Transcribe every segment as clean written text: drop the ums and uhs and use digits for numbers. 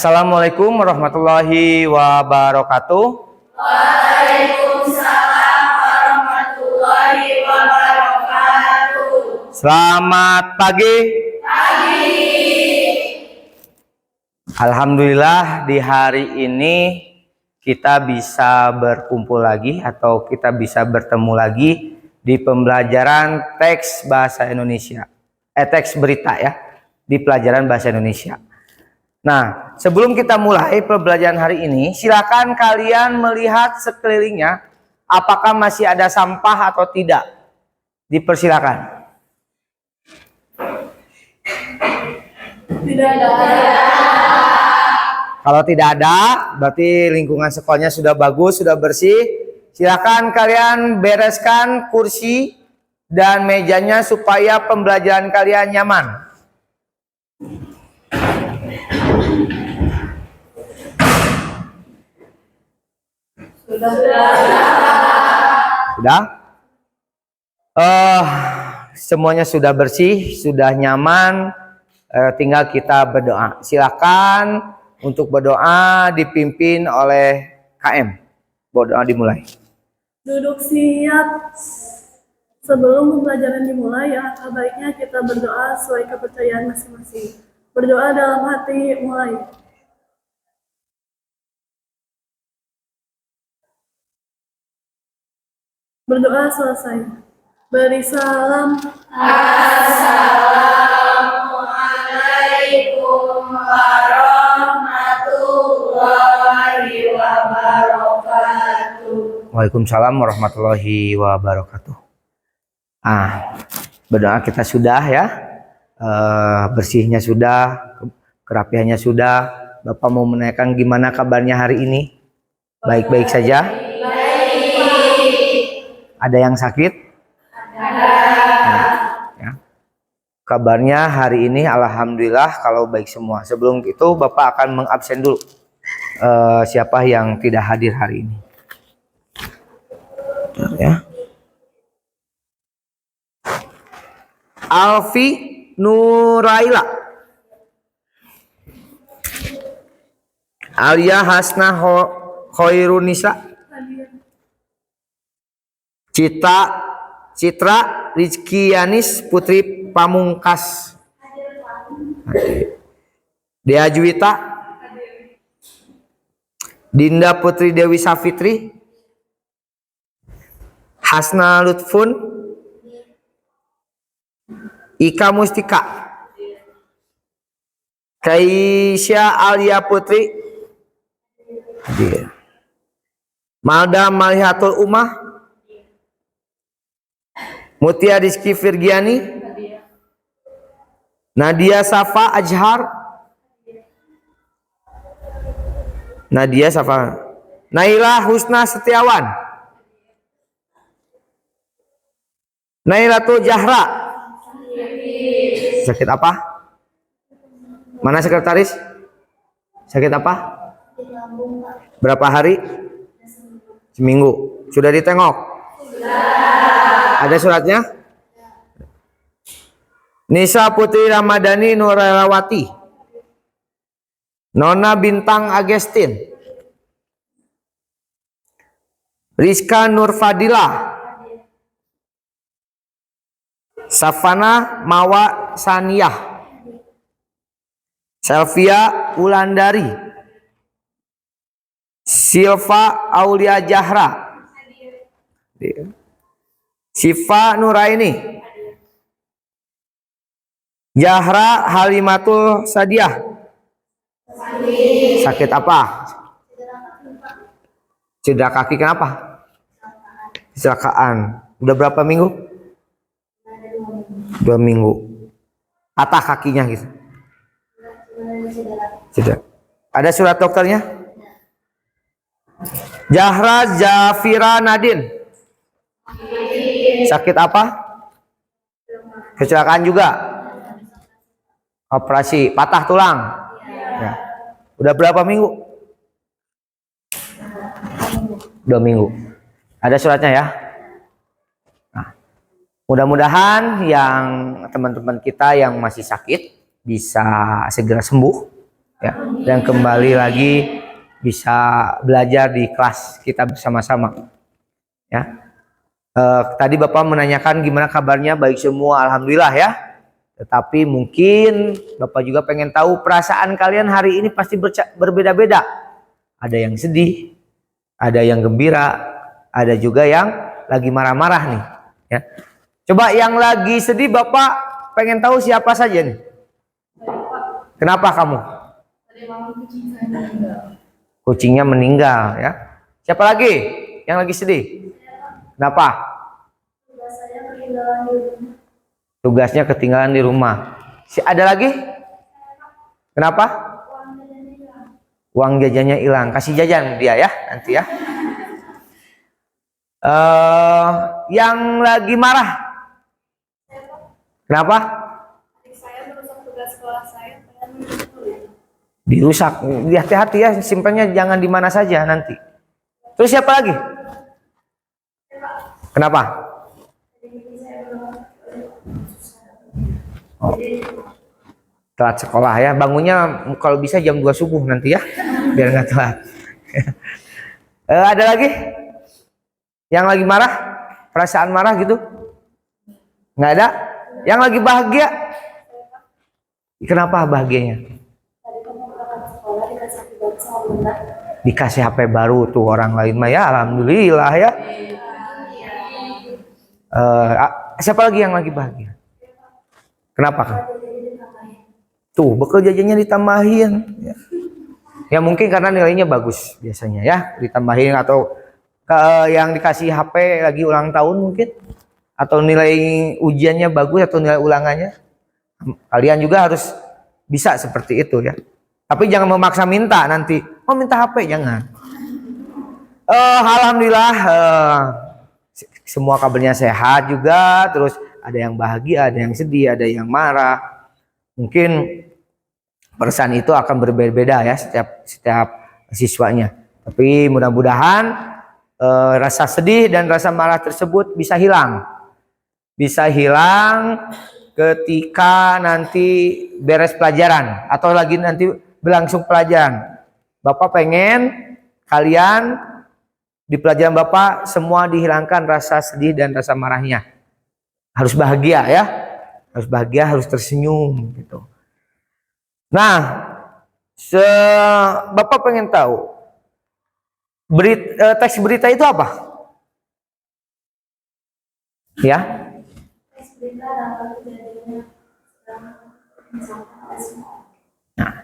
Assalamualaikum warahmatullahi wabarakatuh. Waalaikumsalam warahmatullahi wabarakatuh. Selamat pagi. Alhamdulillah di hari ini kita bisa berkumpul lagi atau kita bisa bertemu lagi di pembelajaran teks bahasa Indonesia. Teks berita ya, di pelajaran bahasa Indonesia. Nah, sebelum kita mulai pembelajaran hari ini, silakan kalian melihat sekelilingnya apakah masih ada sampah atau tidak. Dipersilakan. Tidak ada. Kalau tidak ada, berarti lingkungan sekolahnya sudah bagus, sudah bersih. Silakan kalian bereskan kursi dan mejanya supaya pembelajaran kalian nyaman. Sudah? Semuanya sudah bersih, sudah nyaman. Tinggal kita berdoa. Silakan untuk berdoa dipimpin oleh KM. Berdoa dimulai. Duduk siap. Sebelum pembelajaran dimulai, alangkah baiknya kita berdoa sesuai kepercayaan masing-masing. Berdoa dalam hati, mulai. Berdoa selesai. Beri salam. Assalamualaikum warahmatullahi wabarakatuh. Waalaikumsalam warahmatullahi wabarakatuh. Berdoa kita sudah ya. Bersihnya sudah, kerapihannya sudah. Bapak mau menanyakan gimana kabarnya hari ini? Baik-baik saja? Ada yang sakit? Ada. Ya. Kabarnya hari ini alhamdulillah kalau baik semua. Sebelum itu Bapak akan mengabsen dulu siapa yang tidak hadir hari ini. Ya. Alfi Nuraila, Alia Hasna Khairunisa, Citra Rizky Yanis Putri Pamungkas, Dea Juwita, Dinda Putri Dewi Safitri, Hasna Lutfun, Ika Mustika, Kaisya Alia Putri, Malda Malihatul Umah, Mutia Rizky Virgiani, Nadia Safa Ajhar, Naila Husna Setiawan, Nailatul Jahra. Sakit apa? Mana sekretaris? Sakit apa? Berapa hari? Seminggu. Sudah ditengok? Ada suratnya? Nisa Putri Ramadhani Nurelawati, Nona Bintang Agustin, Rizka Nurfadila, Safana Mawa Saniyah, Selvia Wulandari, Silva Aulia Jahra, Siva Nuraini, Jahra Halimatul Sadiah. Sakit apa? Cedera kaki kenapa? Kecelakaan. Udah berapa minggu? 2 minggu. Patah kakinya gitu. Tidak. Ada surat dokternya? Jahra Zafira Nadin. Sakit apa? Kecelakaan juga. Operasi patah tulang. Ya. Udah berapa minggu? 2 minggu. Ada suratnya ya? Mudah-mudahan yang teman-teman kita yang masih sakit bisa segera sembuh ya, dan kembali lagi bisa belajar di kelas kita bersama-sama. Ya. Tadi Bapak menanyakan gimana kabarnya, baik semua, alhamdulillah ya. Tetapi mungkin Bapak juga pengen tahu perasaan kalian hari ini pasti berbeda-beda. Ada yang sedih, ada yang gembira, ada juga yang lagi marah-marah nih. Ya. Coba yang lagi sedih Bapak pengen tahu siapa saja nih. Kenapa kamu? Kucingnya meninggal ya. Siapa lagi yang lagi sedih? Kenapa? Tugasnya ketinggalan di rumah. Ada lagi? Kenapa? Uang jajannya hilang. Kasih jajan dia ya nanti ya. Yang lagi marah. Kenapa? Dirusak. Hati-hati ya, simpannya jangan di mana saja nanti. Terus siapa lagi? Kenapa? Oh. Telat sekolah ya, bangunnya kalau bisa jam 2 subuh nanti ya, biar nggak telat. Ada lagi yang lagi marah, perasaan marah gitu? Nggak ada? Yang lagi bahagia? Kenapa bahagianya? Dikasih HP baru tuh orang lain mah ya, alhamdulillah ya. Siapa lagi yang lagi bahagia? Kenapa kan? Tuh bekal jajannya ditambahin ya. Ya mungkin karena nilainya bagus biasanya ya, ditambahin, atau yang dikasih HP lagi ulang tahun mungkin, atau nilai ujiannya bagus atau nilai ulangannya. Kalian juga harus bisa seperti itu ya. Tapi jangan memaksa minta nanti. Oh minta HP, jangan. Alhamdulillah semua kabarnya sehat juga. Terus ada yang bahagia, ada yang sedih, ada yang marah. Mungkin perasaan itu akan berbeda-beda ya setiap siswanya. Tapi mudah-mudahan rasa sedih dan rasa marah tersebut bisa hilang. Bisa hilang ketika nanti beres pelajaran atau lagi nanti berlangsung pelajaran. Bapak pengen kalian di pelajaran Bapak semua dihilangkan rasa sedih dan rasa marahnya. Harus bahagia ya. Harus bahagia, harus tersenyum gitu. Nah, Bapak pengen tahu teks berita itu apa? Ya. Nah,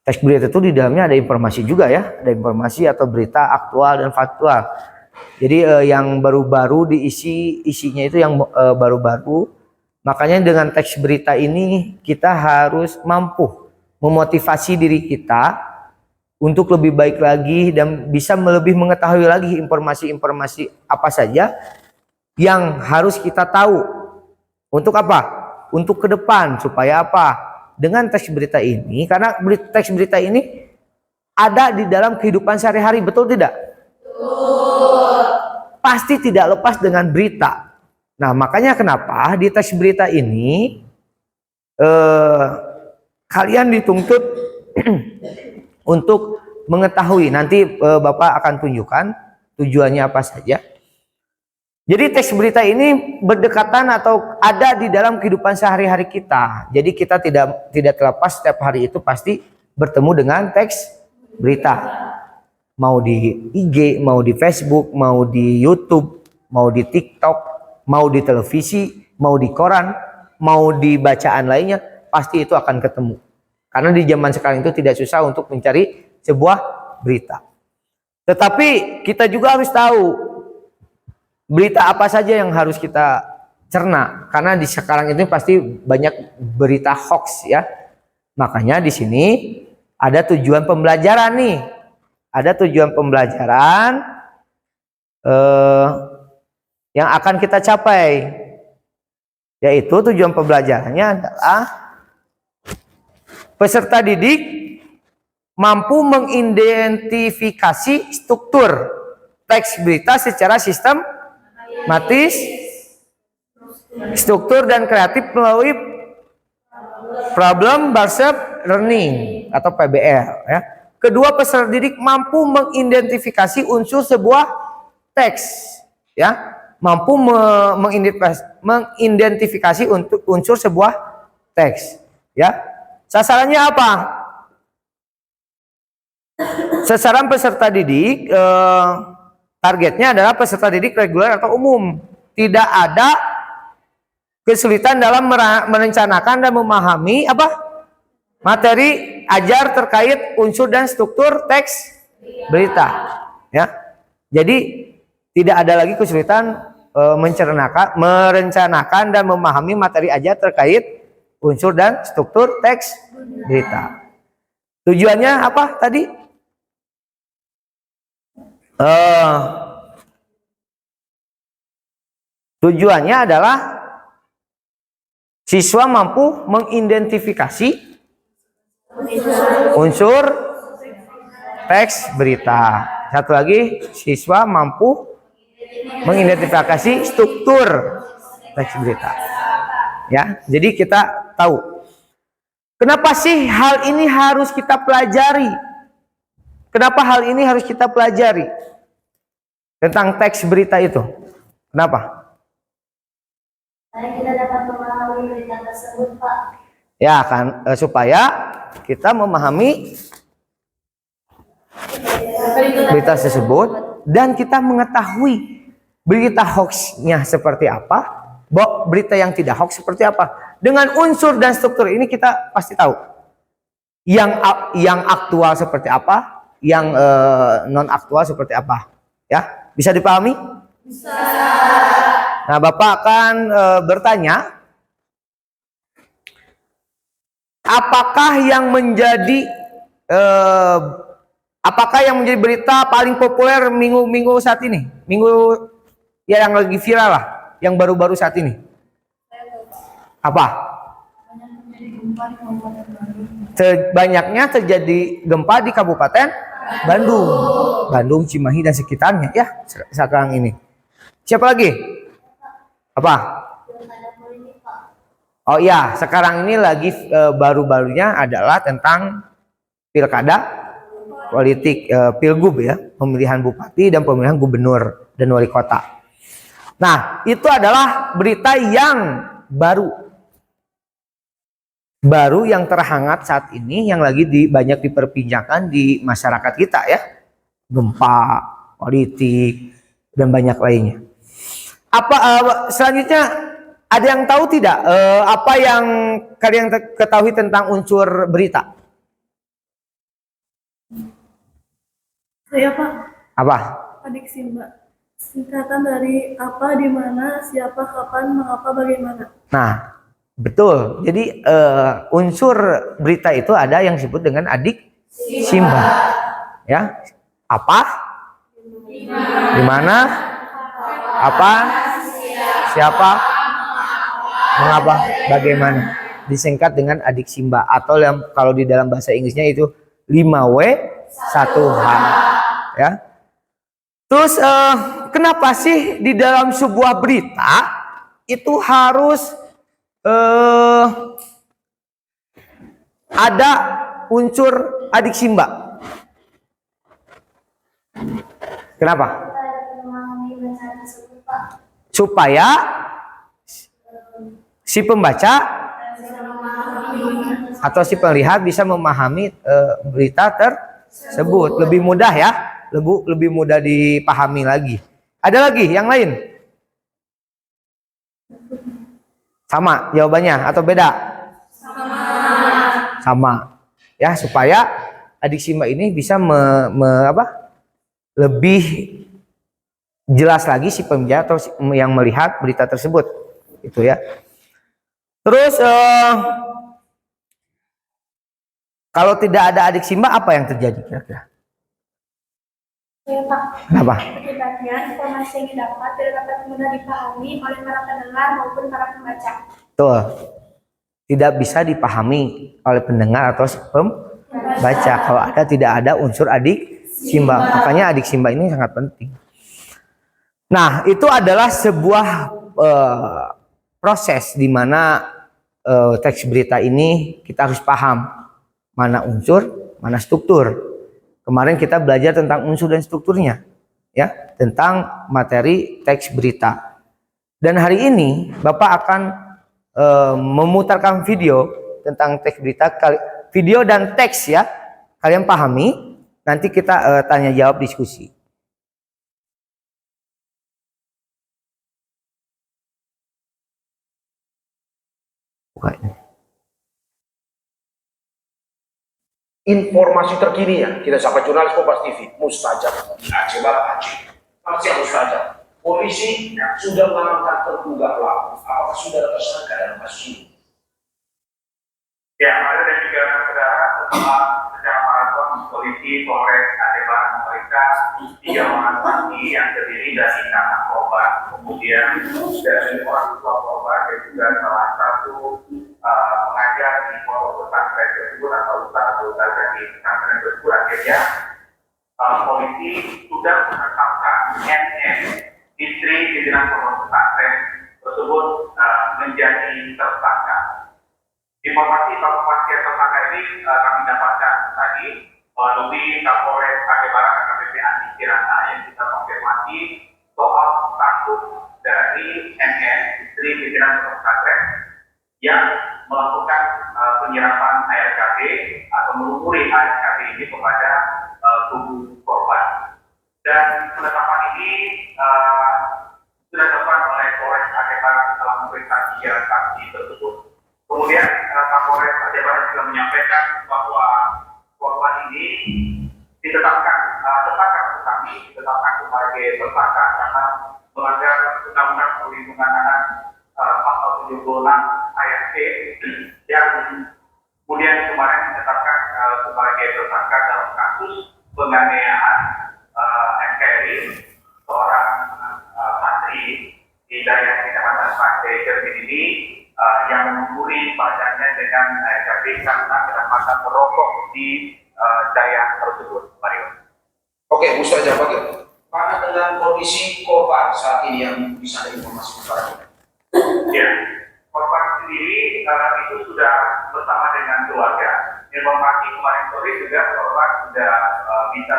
teks berita itu di dalamnya ada informasi juga ya, ada informasi atau berita aktual dan faktual. Jadi yang baru-baru isinya itu yang baru-baru. Makanya dengan teks berita ini kita harus mampu memotivasi diri kita untuk lebih baik lagi dan bisa lebih mengetahui lagi informasi-informasi apa saja yang harus kita tahu. Untuk apa? Untuk ke depan, supaya apa? Dengan teks berita ini, karena teks berita ini ada di dalam kehidupan sehari-hari, betul tidak? Betul. Pasti tidak lepas dengan berita. Nah, makanya kenapa di teks berita ini kalian dituntut untuk mengetahui. Nanti Bapak akan tunjukkan tujuannya apa saja. Jadi teks berita ini berdekatan atau ada di dalam kehidupan sehari-hari kita. Jadi kita tidak terlepas setiap hari itu pasti bertemu dengan teks berita. Mau di IG, mau di Facebook, mau di YouTube, mau di TikTok, mau di televisi, mau di koran, mau di bacaan lainnya, pasti itu akan ketemu. Karena di zaman sekarang itu tidak susah untuk mencari sebuah berita. Tetapi kita juga harus tahu berita apa saja yang harus kita cerna, karena di sekarang ini pasti banyak berita hoax ya. Makanya di sini ada tujuan pembelajaran nih, ada tujuan pembelajaran yang akan kita capai, yaitu tujuan pembelajarannya adalah peserta didik mampu mengidentifikasi struktur teks berita secara sistematis, struktur dan kreatif melalui problem based learning atau PBL ya. Kedua, peserta didik mampu mengidentifikasi unsur sebuah teks ya, mampu mengidentifikasi untuk unsur sebuah teks ya. Sasarannya apa? Sasaran peserta didik targetnya adalah peserta didik reguler atau umum. Tidak ada kesulitan dalam merencanakan dan memahami apa? Materi ajar terkait unsur dan struktur teks berita ya. Jadi tidak ada lagi kesulitan merencanakan dan memahami materi ajar terkait unsur dan struktur teks berita. Tujuannya apa tadi? Tujuannya adalah siswa mampu mengidentifikasi unsur teks berita. Satu lagi, siswa mampu mengidentifikasi struktur teks berita. Ya, jadi kita tahu. Kenapa sih hal ini harus kita pelajari? Kenapa hal ini harus kita pelajari? Tentang teks berita itu. Kenapa? Karena kita dapat memahami berita tersebut, Pak. Ya kan, supaya kita memahami berita tersebut dan kita mengetahui berita hoaxnya seperti apa, berita yang tidak hoax seperti apa. Dengan unsur dan struktur ini kita pasti tahu yang aktual seperti apa, yang non aktual seperti apa. Ya, bisa dipahami? Bisa. Nah, Bapak akan bertanya, apakah yang menjadi berita paling populer minggu banget saat ini? Minggu ya yang lagi viral lah, yang baru-baru saat ini. Apa? Banyaknya terjadi gempa di Kabupaten Bandung. Bandung, Cimahi dan sekitarnya ya sekarang ini. Siapa lagi? Apa? Oh iya, sekarang ini lagi baru-barunya adalah tentang pilkada, politik, pilgub ya, pemilihan bupati dan pemilihan gubernur dan wali kota. Nah, itu adalah berita yang baru yang terhangat saat ini, yang lagi banyak diperbincangkan di masyarakat kita ya. Gempa, politik, dan banyak lainnya. Selanjutnya ada yang tahu tidak apa yang kalian ketahui tentang unsur berita? Saya, Pak. Apa? Adik Simba. Singkatan dari apa, di mana, siapa, kapan, mengapa, bagaimana. Nah, betul. Jadi unsur berita itu ada yang disebut dengan adik Simba. Ya. Apa? Di mana? Apa? Siapa? Mengapa? Bagaimana? Disingkat dengan adik Simba, atau kalau di dalam bahasa Inggrisnya itu 5W 1H. Ya. Terus kenapa sih di dalam sebuah berita itu harus ada unsur adik Simba? Kenapa? Supaya si pembaca atau si pelihat bisa memahami berita tersebut lebih mudah ya, lebih mudah dipahami lagi. Ada lagi yang lain? Sama jawabannya atau beda? Sama. Ya, supaya adik Simba ini bisa lebih jelas lagi si pembaca atau yang melihat berita tersebut. Itu ya. Terus kalau tidak ada adik Simba, apa yang terjadi kira-kira? Ya, Pak. Kenapa? Akibatnya informasi yang didapat tidak dapat mudah dipahami oleh para pendengar maupun para pembaca. Tuh, tidak bisa dipahami oleh pendengar atau pembaca kalau tidak ada unsur adik Simba. Makanya adik Simba ini sangat penting. Nah, itu adalah sebuah proses di mana teks berita ini kita harus paham mana unsur, mana struktur. Kemarin kita belajar tentang unsur dan strukturnya, ya, tentang materi teks berita. Dan hari ini Bapak akan memutarkan video tentang teks berita, video dan teks ya. Kalian pahami, nanti kita tanya jawab diskusi. Buka ini. Informasi terkini kita sahabat jurnalis Kompas TV, Mustajab di Aceh Barat Aceh. Selamat siang Mustajab. Polisi sudah mengamankan terduga pelaku. Apakah sudah ada tersangka dalam kasus ini? Ya, ada dan juga saudara secara maraton polisi Polres Aceh Barat memeriksa 3 orang saksi yang terdiri dari kakak korban, kemudian dari orang tua korban dan juga salah satu pengajar di pondok pesantren tersebut atau ustaz di pesantren tersebut. Akhirnya polisi sudah menetapkan NN, istri pimpinan pondok pesantren tersebut menjadi tersangka. Informasi kepastian tersangka ini kami dapatkan tadi melalui Kapolres Aceh Barat AKBP Andi Kirana yang kita konfirmasi soal status dari NN, istri pimpinan pesantren yang melakukan penyiraman ARKB atau melumuri ARKB ini kepada tubuh korban. Dan penetapan ini sudah dilakukan oleh Polres Aceh Barat setelah memeriksa 3 saksi tersebut. Kemudian Kapolres Aceh Barat juga menyampaikan bahwa korban ini ditetapkan sebagai tersangka karena melanggar Undang-Undang Perlindungan Anak pasal 76 ayat C yang kemudian kemarin ditetapkan sebagai tersangka dalam kasus penganiayaan NKRI seorang santri di daerah Kecamatan Pantai Cermin ini yang mengguri badannya dengan cabai karena kedapatan merokok di daerah tersebut. Mario. Oke, Mustajab, bagaimana dengan kondisi korban saat ini yang bisa ada informasi kepada kita? Ya, korban sendiri itu sudah bersama dengan keluarga. Informasi kemarin sore juga korban sudah bisa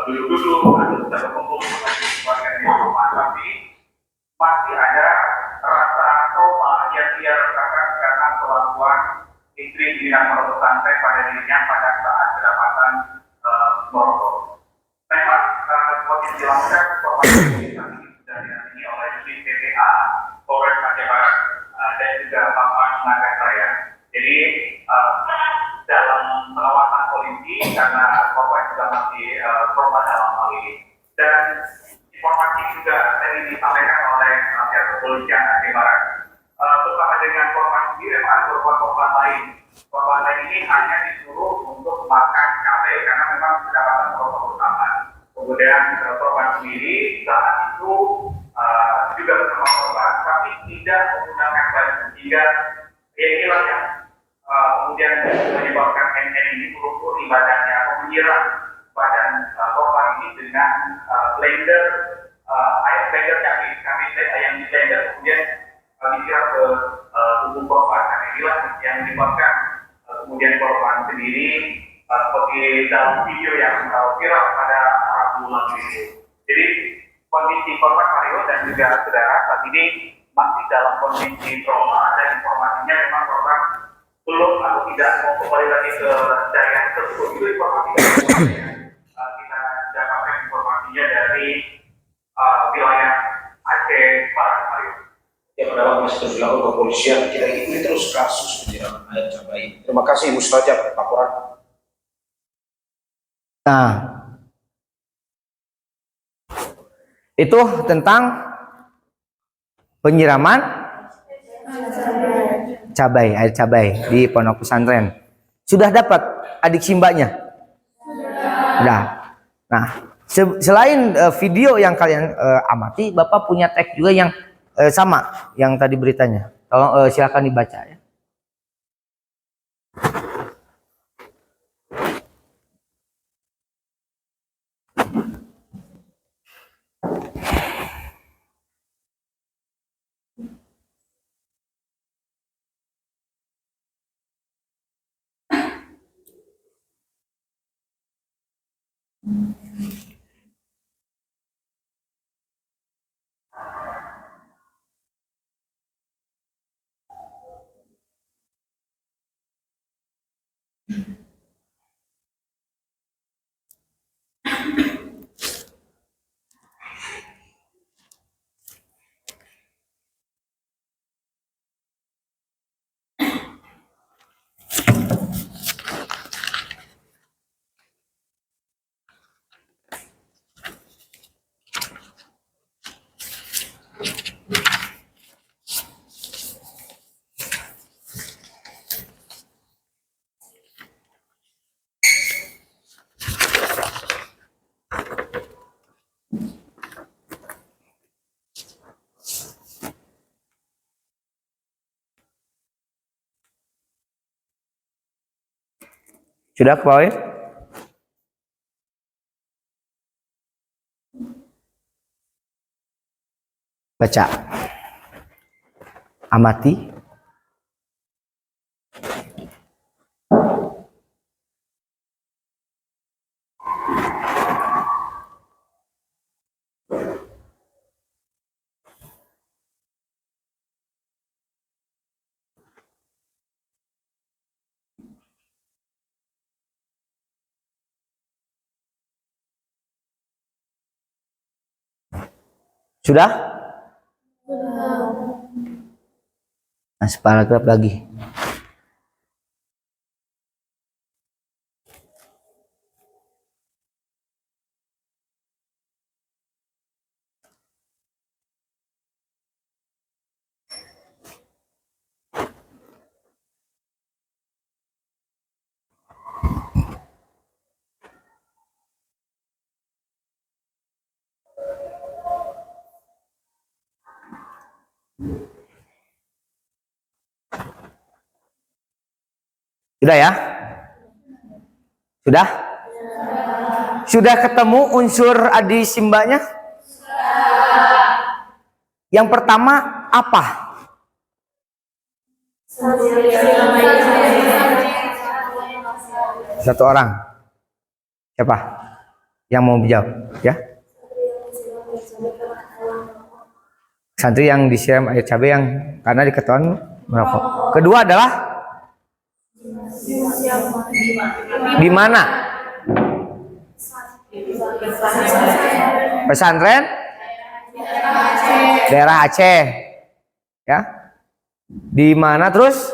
duduk-duduk atau sudah berkumpul dengan keluarga di rumah, tapi masih ada rasa trauma yang dia rasakan karena perlakuan istri pimpinan pondok pesantren pada dirinya pada saat kedapatan merokok. Memang seperti dilakukan informasi sudah diamini oleh unit PPA Polres Aceh Barat dan juga Bapak Naga Raya. Jadi dalam pengawasan polisi karena korban juga masih trauma dalam hal ini. Dan informasi juga tadi disampaikan oleh pihak kepolisian Aceh Barat bersama dengan korban sendiri ada korban lain. Korban lain ini hanya disuruh untuk makan cabai karena memang kedapatan merokok bersama. Kemudian korban sendiri saat itu juga bersama korban, tapi tidak menggunakan baju sehingga inilah yang kemudian menyebabkan NN ini melumpuhi badannya atau menyiram badan korban ini dengan blender air blender kami yang di blender kemudian disiram ke tubuh korban. Dan inilah yang menyebabkan kemudian korban sendiri seperti dalam video yang viral pada Rabu lalu itu. Jadi kondisi korban Mario dan juga saudara saat ini masih dalam kondisi trauma dan informasinya memang korban belum atau tidak mau kembali lagi ke daerah tersebut. Itu informasi kita dapatkan informasinya dari wilayah Aceh Barat, Mario. Ya, pendapat masih terus dilakukan kepolisian. Kita ikuti terus kasus penyiraman air cabai. Terima kasih Mustajab laporan. Nah, itu tentang penyiraman air cabai di pondok pesantren. Sudah dapat adik simbanya? Sudah. Nah, selain video yang kalian amati, Bapak punya teks juga yang sama yang tadi beritanya. Tolong silakan dibaca ya. Sudah ke bawah ya? Baca. Amati. Sudah? Nah, separagraf lagi. Sudah ya? Sudah? Sudah ketemu unsur adi simbanya? Yang pertama apa? Satu orang. Siapa? Yang mau menjawab, ya? Santri yang disiram air cabai yang karena diketahuan merokok. Kedua adalah di mana? Pesantren daerah Aceh. Ya. Di mana terus?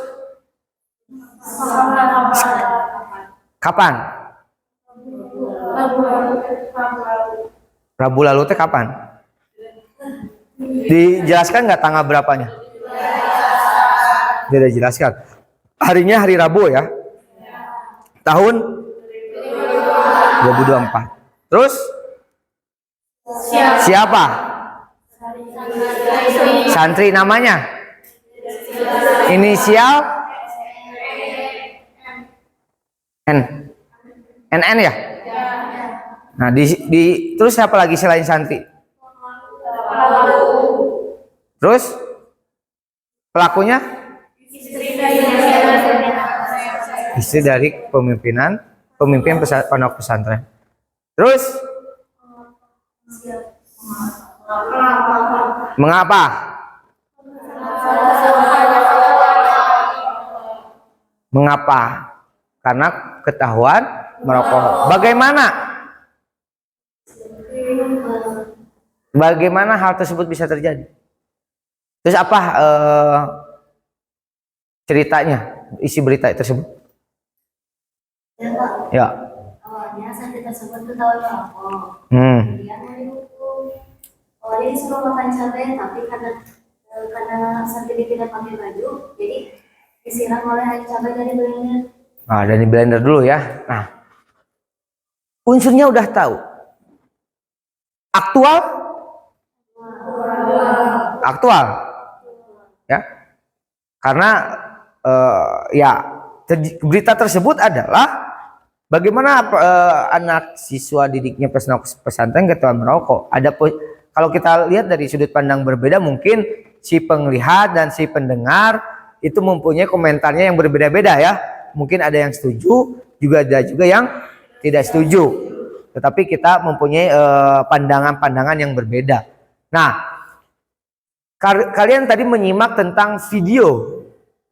Kapan? Rabu lalu teh kapan? Dijelaskan nggak tanggal berapanya? Tidak dijelaskan. Harinya hari Rabu ya. Tahun 2024. Terus? Siapa? Santri namanya? Inisial? N. NN ya? Nah, terus siapa lagi selain santri? Terus? Pelakunya? Istri dari pemimpin pondok pesantren. Terus? Mengapa? Mengapa? Karena ketahuan merokok. Bagaimana hal tersebut bisa terjadi? Terus apa ceritanya, isi berita tersebut? Ya. Awalnya santri tersebut tuh tahu merokok. Kemudian mau dihukum. Awalnya disuruh makan cabai, tapi karena santri tidak pakai baju, jadi disiram oleh air cabai dari blender. Nah, dari blender dulu ya. Nah, unsurnya udah tahu. Aktual. Ya. Karena berita tersebut adalah bagaimana anak siswa didiknya pesantren ketahuan merokok. Kalau kita lihat dari sudut pandang berbeda, mungkin si penglihat dan si pendengar itu mempunyai komentarnya yang berbeda-beda ya. Mungkin ada yang setuju, juga ada juga yang tidak setuju. tetapi kita mempunyai pandangan-pandangan yang berbeda. Nah, kalian tadi menyimak tentang video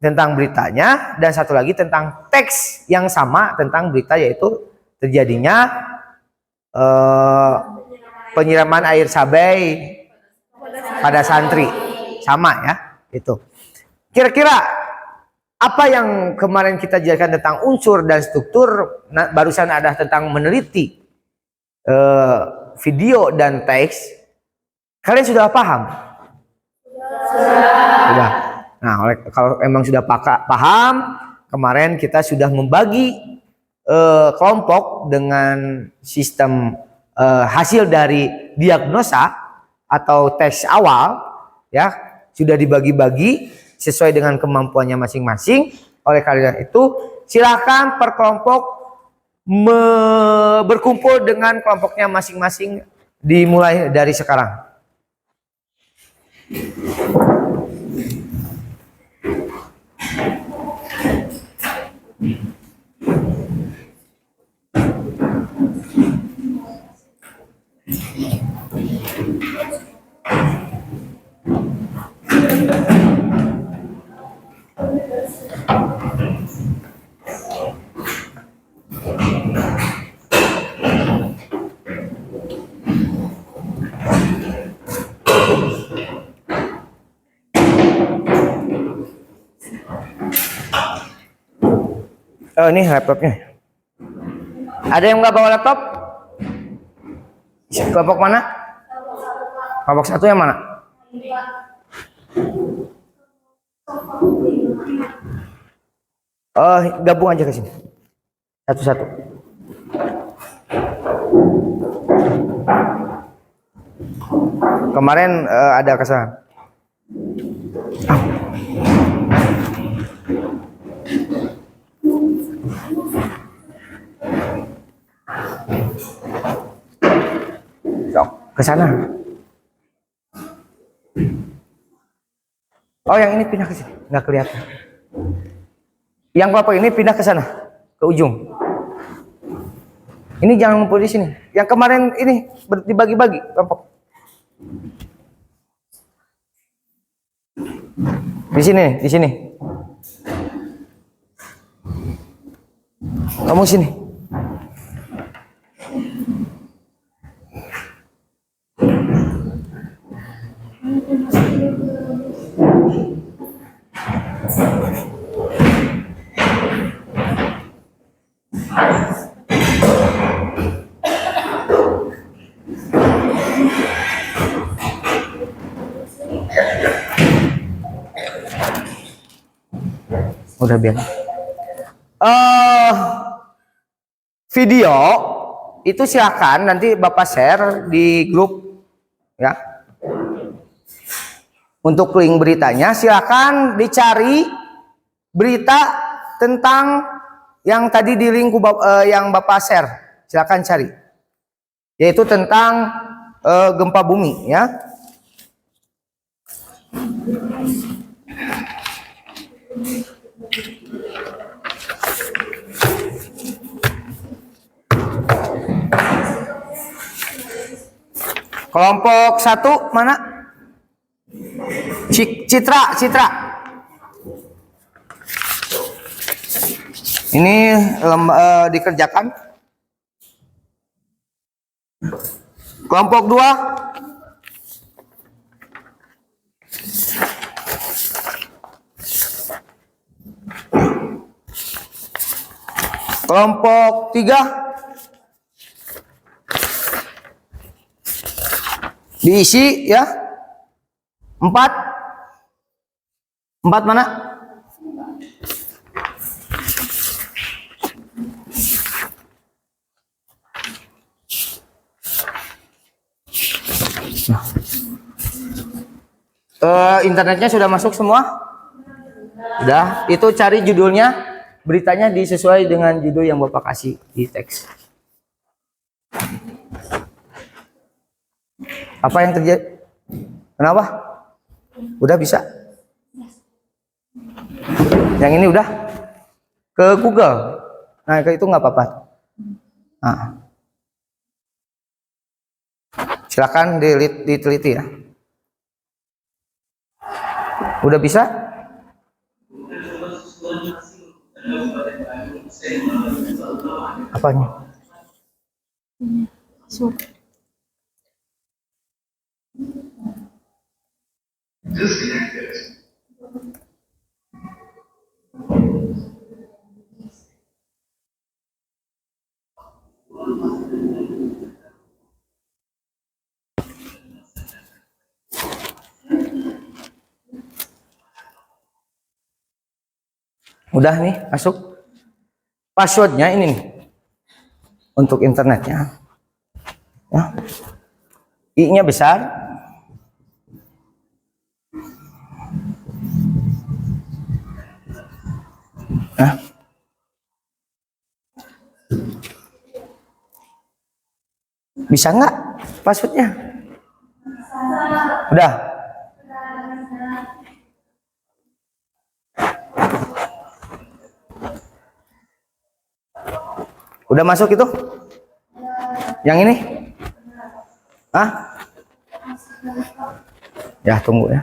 tentang beritanya, dan satu lagi tentang teks yang sama tentang berita, yaitu terjadinya penyiraman air cabai pada santri. Sama ya, itu. Kira-kira apa yang kemarin kita jelaskan tentang unsur dan struktur, barusan ada tentang meneliti video dan teks. Kalian sudah paham? Sudah. Nah, kalau emang sudah paham, kemarin kita sudah membagi kelompok dengan sistem hasil dari diagnosa atau tes awal, ya, sudah dibagi-bagi sesuai dengan kemampuannya masing-masing. Oleh karena itu, silakan per kelompok berkumpul dengan kelompoknya masing-masing, dimulai dari sekarang. Oh, ini laptopnya. Ada yang nggak bawa laptop? Kelompok mana? Kelompok 1 yang mana? Oh, gabung aja ke sini. Satu-satu. Kemarin ada kesalahan. Ke sana. Oh, yang ini pindah ke sini, nggak kelihatan. Yang kelompok ini pindah ke sana, ke ujung. Ini jangan ngumpul di sini. Yang kemarin ini dibagi-bagi kelompok. Di sini, di sini. Kamu sini. Udah biar. Video itu silakan nanti Bapak share di grup ya. Untuk link beritanya silakan dicari berita tentang yang tadi di link yang Bapak share. Silakan cari. Yaitu tentang gempa bumi ya. Kelompok 1 mana? Citra. Ini dikerjakan. Kelompok 2. Kelompok 3. Diisi ya. 4 mana? Internetnya sudah masuk semua? Sudah. Itu cari judulnya, beritanya disesuai dengan judul yang Bapak kasih di teks. Apa yang terjadi? Kenapa? Udah bisa? Yang ini udah? Ke Google. Nah, itu nggak apa-apa. Nah. Silakan diteliti ya. Udah bisa? Apanya? Udah nih masuk. Passwordnya ini nih. Untuk internetnya. Ya. I-nya besar. Nah. Bisa nggak passwordnya? Udah. Udah masuk itu? Yang ini? Hah? Ya, tunggu ya.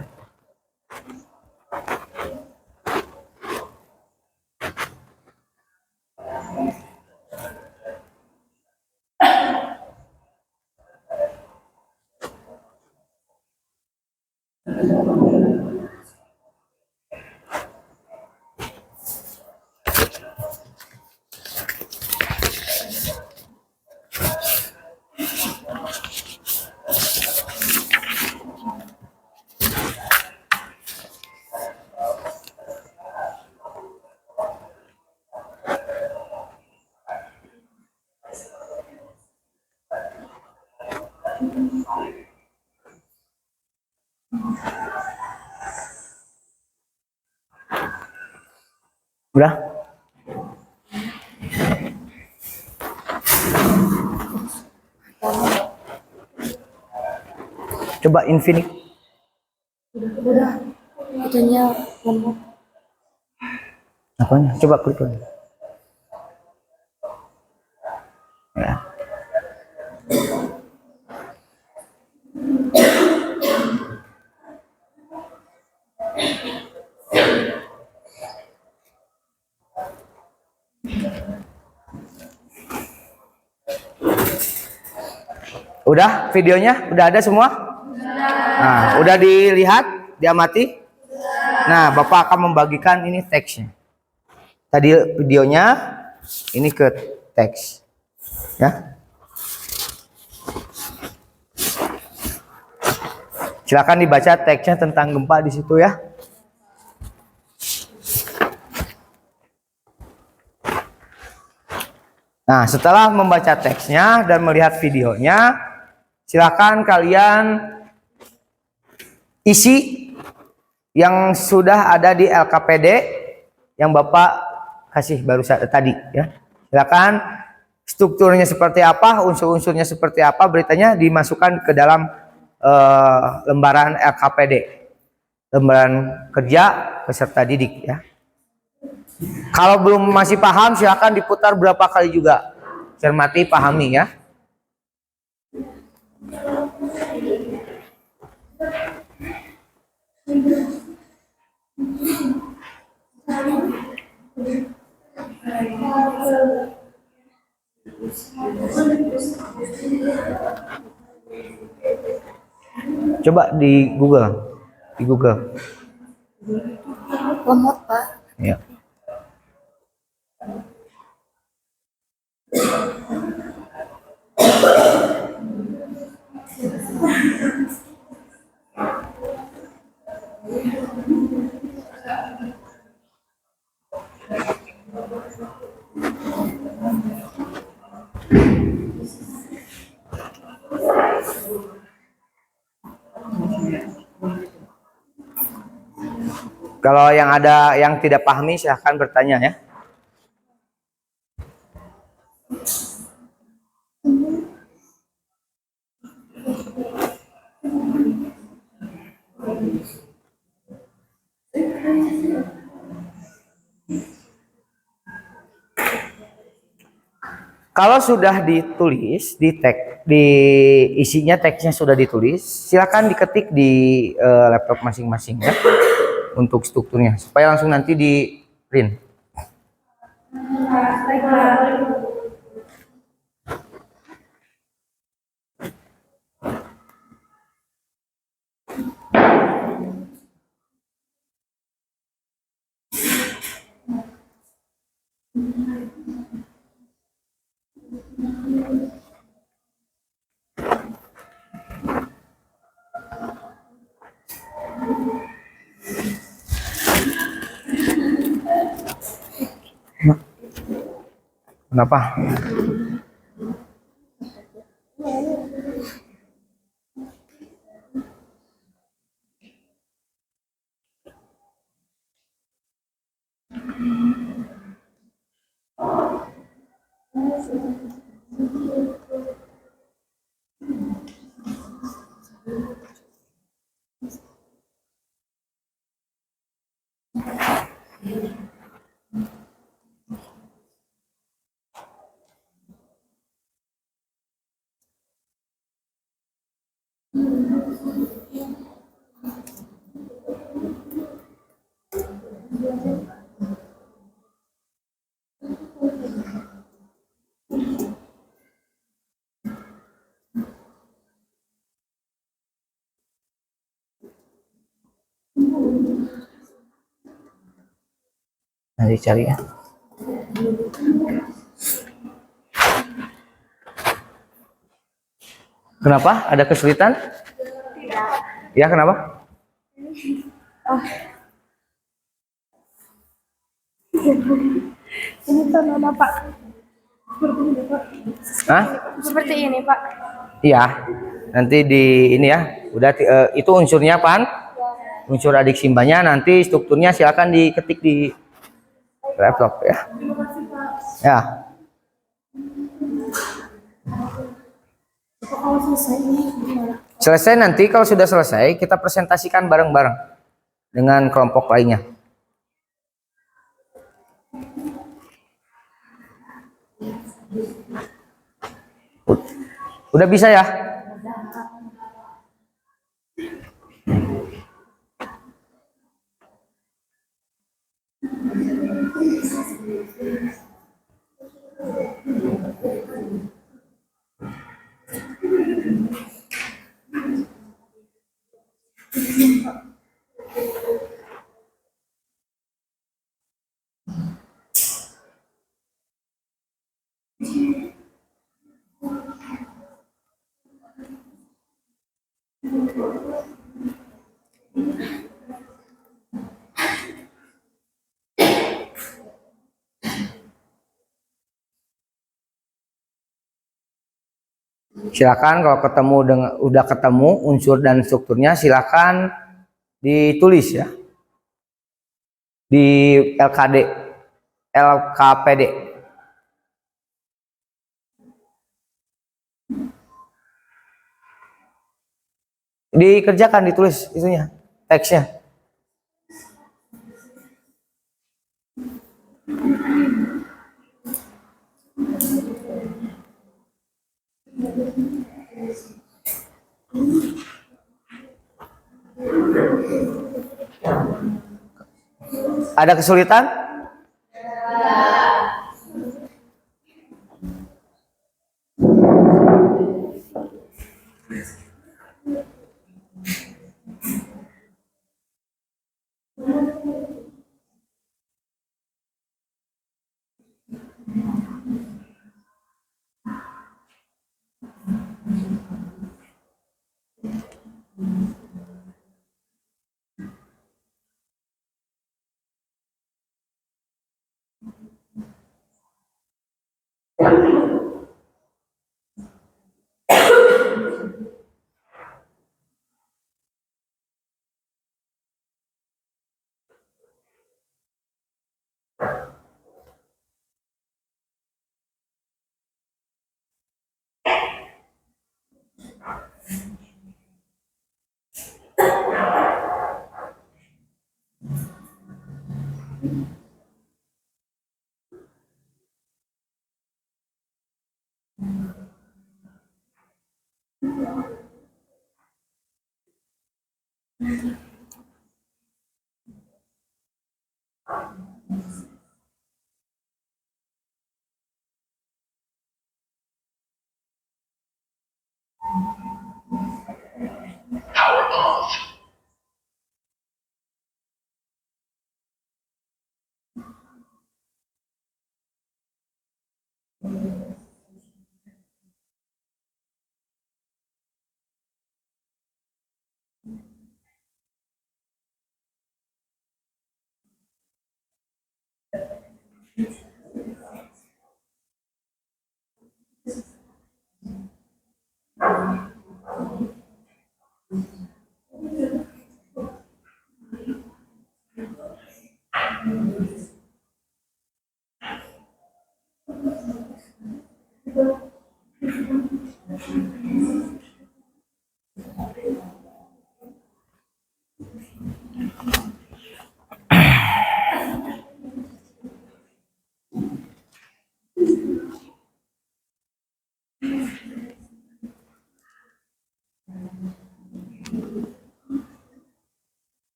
Udah? Coba infinite. Udah. Itunya lemot. Apanya? Coba klik lagi. Ya. Udah videonya? Udah ada semua? Nah, udah dilihat, diamati? Nah, Bapak akan membagikan ini teksnya. Tadi videonya, ini ke teks. Ya. Silakan dibaca teksnya tentang gempa di situ ya. Nah, setelah membaca teksnya dan melihat videonya, silakan kalian isi yang sudah ada di LKPD yang Bapak kasih baru tadi ya. Silakan strukturnya seperti apa, unsur-unsurnya seperti apa, beritanya dimasukkan ke dalam lembaran LKPD, lembaran kerja peserta didik ya. Kalau belum masih paham, silakan diputar berapa kali juga. Cermati, pahami ya. Coba di Google. Di Google. Lemot, Pak. Ya. Kalau yang ada yang tidak pahami silahkan bertanya ya. Kalau sudah ditulis di tag, di isinya teksnya sudah ditulis, silakan diketik di laptop masing-masing ya untuk strukturnya supaya langsung nanti di print. Kenapa? Nanti cari ya. Kenapa? Ada kesulitan? Tidak. Ya, kenapa? Ini tanda Pak. Hah? Seperti ini Pak. Iya. Nanti di ini ya. Udah itu unsurnya Pan. Unsur adik simbanya nanti strukturnya silakan diketik di laptop ya. Ya. Kalau selesai ini gimana? Selesai nanti kalau sudah selesai kita presentasikan bareng-bareng dengan kelompok lainnya. Udah bisa ya? Silakan kalau ketemu dengan udah ketemu unsur dan strukturnya silakan ditulis ya di LKD, LKPD. Dikerjakan, ditulis itunya, teksnya. Ada kesulitan?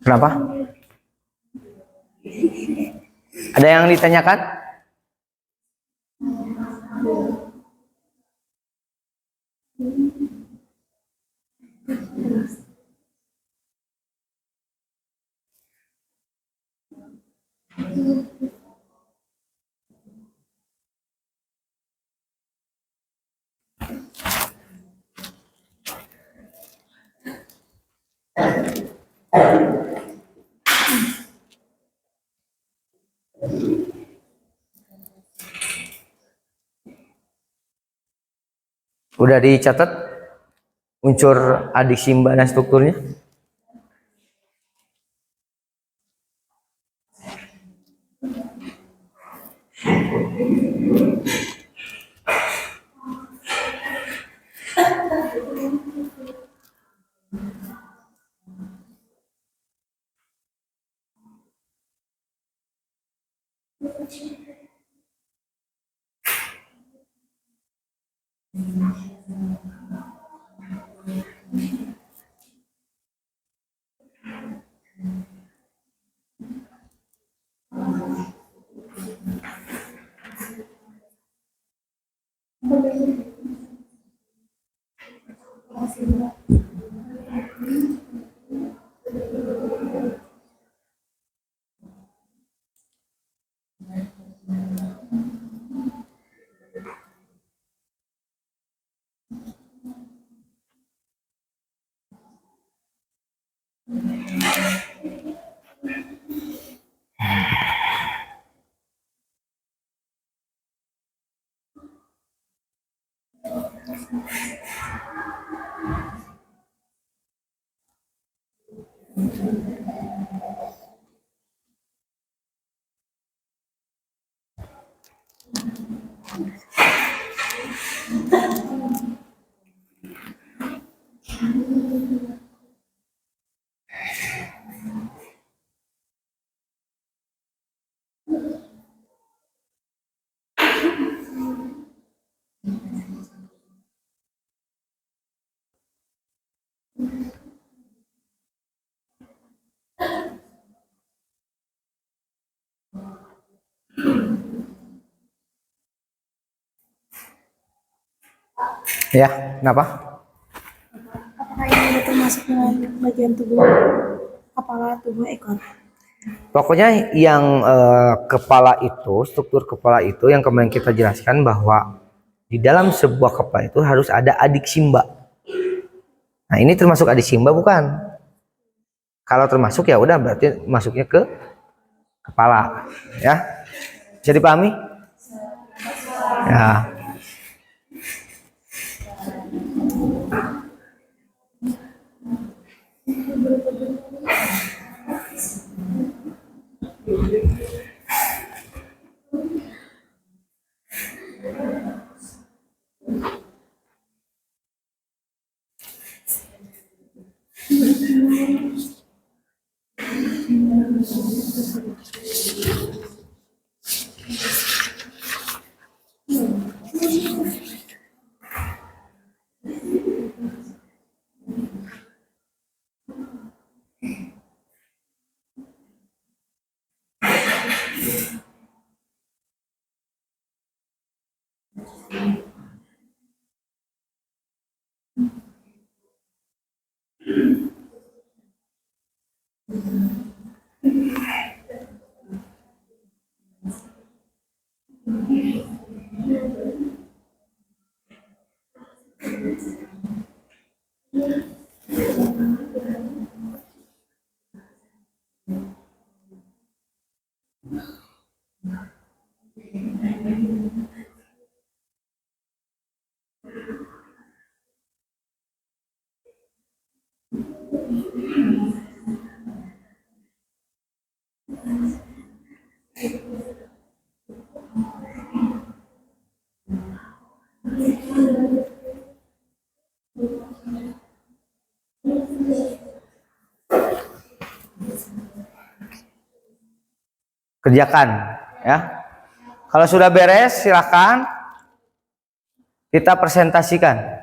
Kenapa? Ada yang ditanyakan? Udah dicatat unsur adik simba dan strukturnya? Ya, kenapa? Apakah ini termasuk dengan bagian tubuh kepala, tubuh, ekor? Pokoknya yang kepala itu, struktur kepala itu yang kemarin kita jelaskan bahwa di dalam sebuah kepala itu harus ada adik simba. Nah, ini termasuk adik simba bukan? Kalau termasuk ya udah berarti masuknya ke kepala, ya. Bisa dipahami? Ya. Kerjakan ya. Kalau sudah beres silakan kita presentasikan.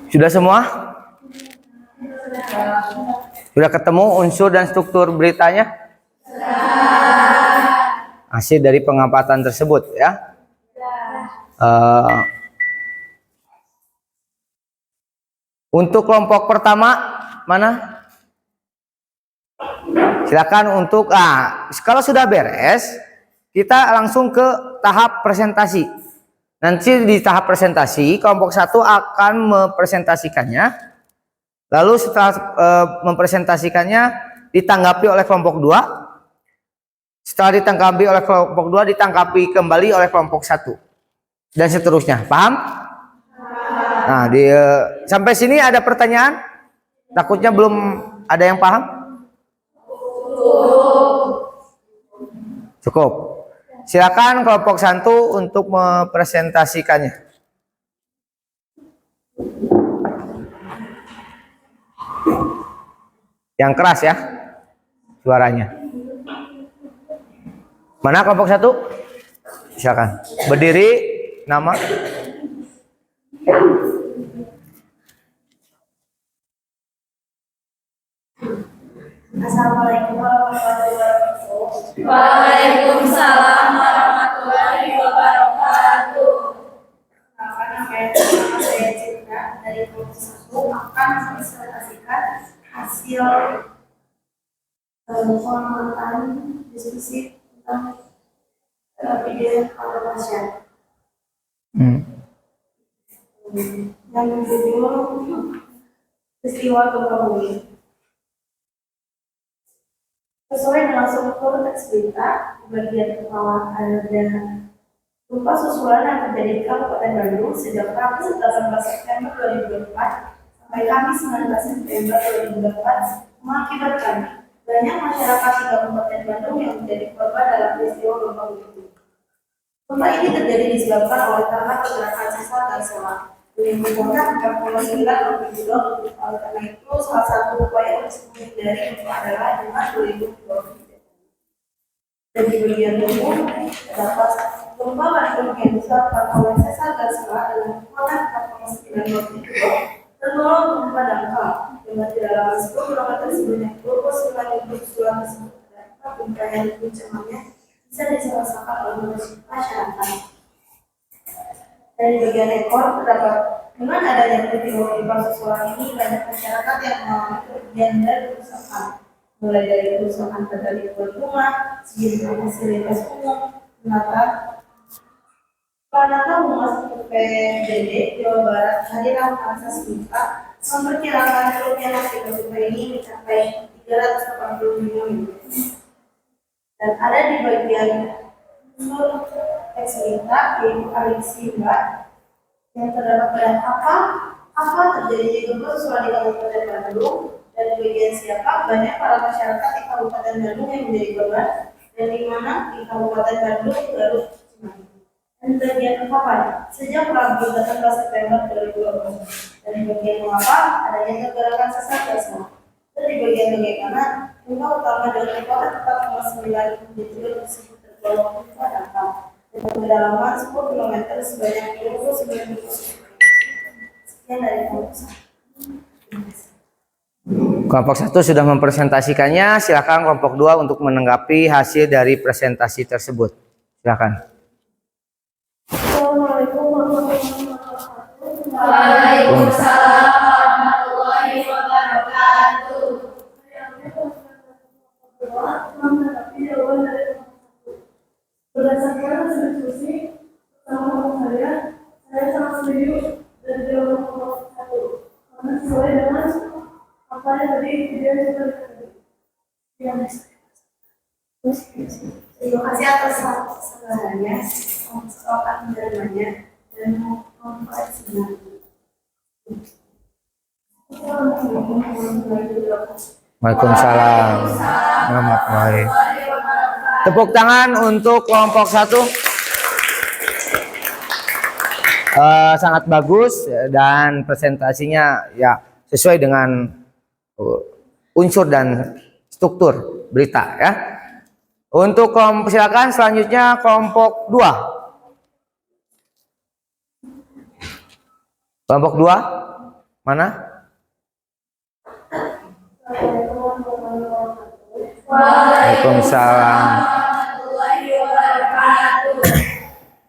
Sudah semua? Sudah ketemu unsur dan struktur beritanya? Hasil dari pengamatan tersebut ya. Untuk kelompok pertama mana? Silakan untuk kalau sudah beres kita langsung ke tahap presentasi. Nanti di tahap presentasi kelompok 1 akan mempresentasikannya. Lalu setelah mempresentasikannya ditanggapi oleh kelompok 2. Setelah ditanggapi oleh kelompok 2 ditanggapi kembali oleh kelompok 1. Dan seterusnya. Paham? Nah, sampai sini ada pertanyaan? Takutnya belum ada yang paham? Cukup. Silakan kelompok 1 untuk mempresentasikannya. Yang keras ya suaranya. Mana kelompok 1? Silakan. Berdiri, nama. Assalamualaikum warahmatullahi wabarakatuh. Waalaikumsalam warahmatullahi wabarakatuh. Nama saya Citra dari kelompok 1 akan mempresentasikan hasil pengamatan diskusi tentang video pada pasien. Yang berjudul peristiwa gempa bumi. Sesuai dengan struktur teks berita, di bagian kepala ada gempa susulan yang terjadi di Kabupaten Bandung sejak Rabu 18 September 2024 sampai Kamis 19 September 2024 mengakibatkan banyak masyarakat di Kabupaten Bandung yang menjadi korban dalam peristiwa gempa bumi. Gempa ini terjadi disebabkan oleh karena pergerakan sesar dan selat. Menimbulkan 49 bergejolak. Oleh karena itu, salah satu upaya untuk menghindari gempa adalah dengan 2020. Dan di bagian umum terdapat gempa Bandung yang disebabkan oleh sesar dan selat dengan kekuatan 4,9 magnitudo tergolong gempa dangkal dengan kedalaman 10 km sebanyak 29 susulan tersebut. Terdapat gempa yang guncangannya bisa dirasakan oleh masyarakat. Dari bagian ekor terdapat dengan adanya peristiwa gempa susulan ini banyak masyarakat yang mengalami kerugian dan kerusakan, mulai dari kerusakan pada lingkungan rumah, sejumlah fasilitas umum, Planata Humas PBD Jawa Barat Hadiran Kansas Minta memperkirakan kerugian akibat gempa ini mencapai 385 miliar. Dan ada di bagian unsur teks minta yaitu Alisimba yang terdapat pada apa terjadinya gempa susulan di Kabupaten Bandung, dan di bagian siapa banyak para masyarakat di Kabupaten Bandung yang menjadi korban, dan di mana di Kabupaten Bandung baru Cimahi. Dan di bagian kapan sejak Rabu 18 September 2020, dan di bagian mengapa adanya pergerakan sesar plasma, dan di bagian bagaimana gempa utama dengan kekuatan 4,9 magnitudo tersebut tergolong gempa dangkal dengan kedalaman 10 km sebanyak 29 km. Sekian dari kelompok 1. Kelompok 1 sudah mempresentasikannya. Silakan kelompok 2 untuk menanggapi hasil dari presentasi tersebut. Silakan. Assalamualaikum warahmatullahi wabarakatuh. Waalaikumsalam warahmatullahi wabarakatuh. Menanggapi jawaban dari kelompok 1. Berdasarkan hasil diskusi bersama saya sangat setuju dari jawaban kelompok 1 karena sesuai dengan apa yang tadi kejadian seperti Terima kasih atas sarannya, selamat menerimanya, dan mempersiapkan. Waalaikumsalam warahmatullahi. Tepuk tangan untuk kelompok 1. Sangat bagus dan presentasinya ya sesuai dengan unsur dan struktur berita ya. Untuk kelompok, silakan selanjutnya kelompok 2. Kelompok 2 mana? Waalaikumsalam. Warahmatullahi wabarakatuh.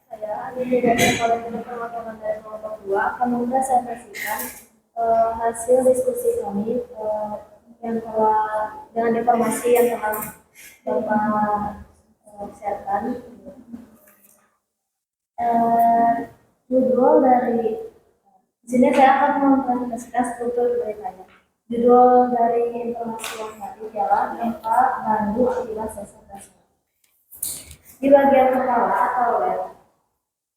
Saya dari teman-teman dari kelompok 2 akan mempresentasikan hasil diskusi kami yang telah dengan informasi yang telah Bapak siapkan. Judul dari sini saya akan mempresentasikan struktur beritanya. Judul dari informasi yang tadi ialah gempa Bandung akibat sesar plasma. Di bagian kepala atau web,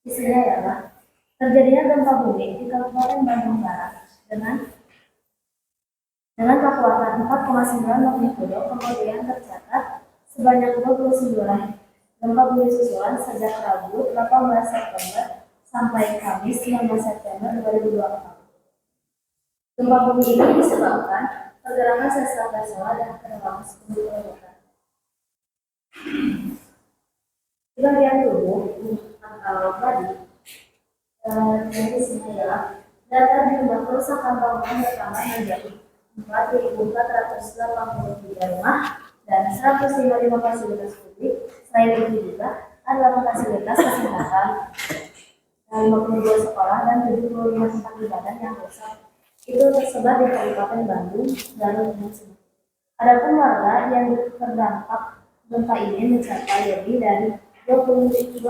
isinya ialah terjadinya gempa bumi di Kabupaten Bandung Barat dengan kekuatan 4,9 magnitudo, kemudian tercatat sebanyak 29 gempa bumi susulan sejak Rabu 18 September sampai Kamis 19 September 2024. Gempa bumi ini disebabkan pergerakan sesar plasma dan kedalaman 10 km. Di bagian tubuh atau body, jenisnya adalah data jumlah kerusakan bangunan bertambah menjadi 4.483 rumah dan 155 fasilitas publik. Selain itu juga ada 8 fasilitas kesehatan, 52 sekolah dan 75 tempat ibadah yang rusak. Itu tersebar di Kabupaten Bandung, Garut, dan Cimahi. Adapun warga yang terdampak gempa ini mencapai lebih dari 21.000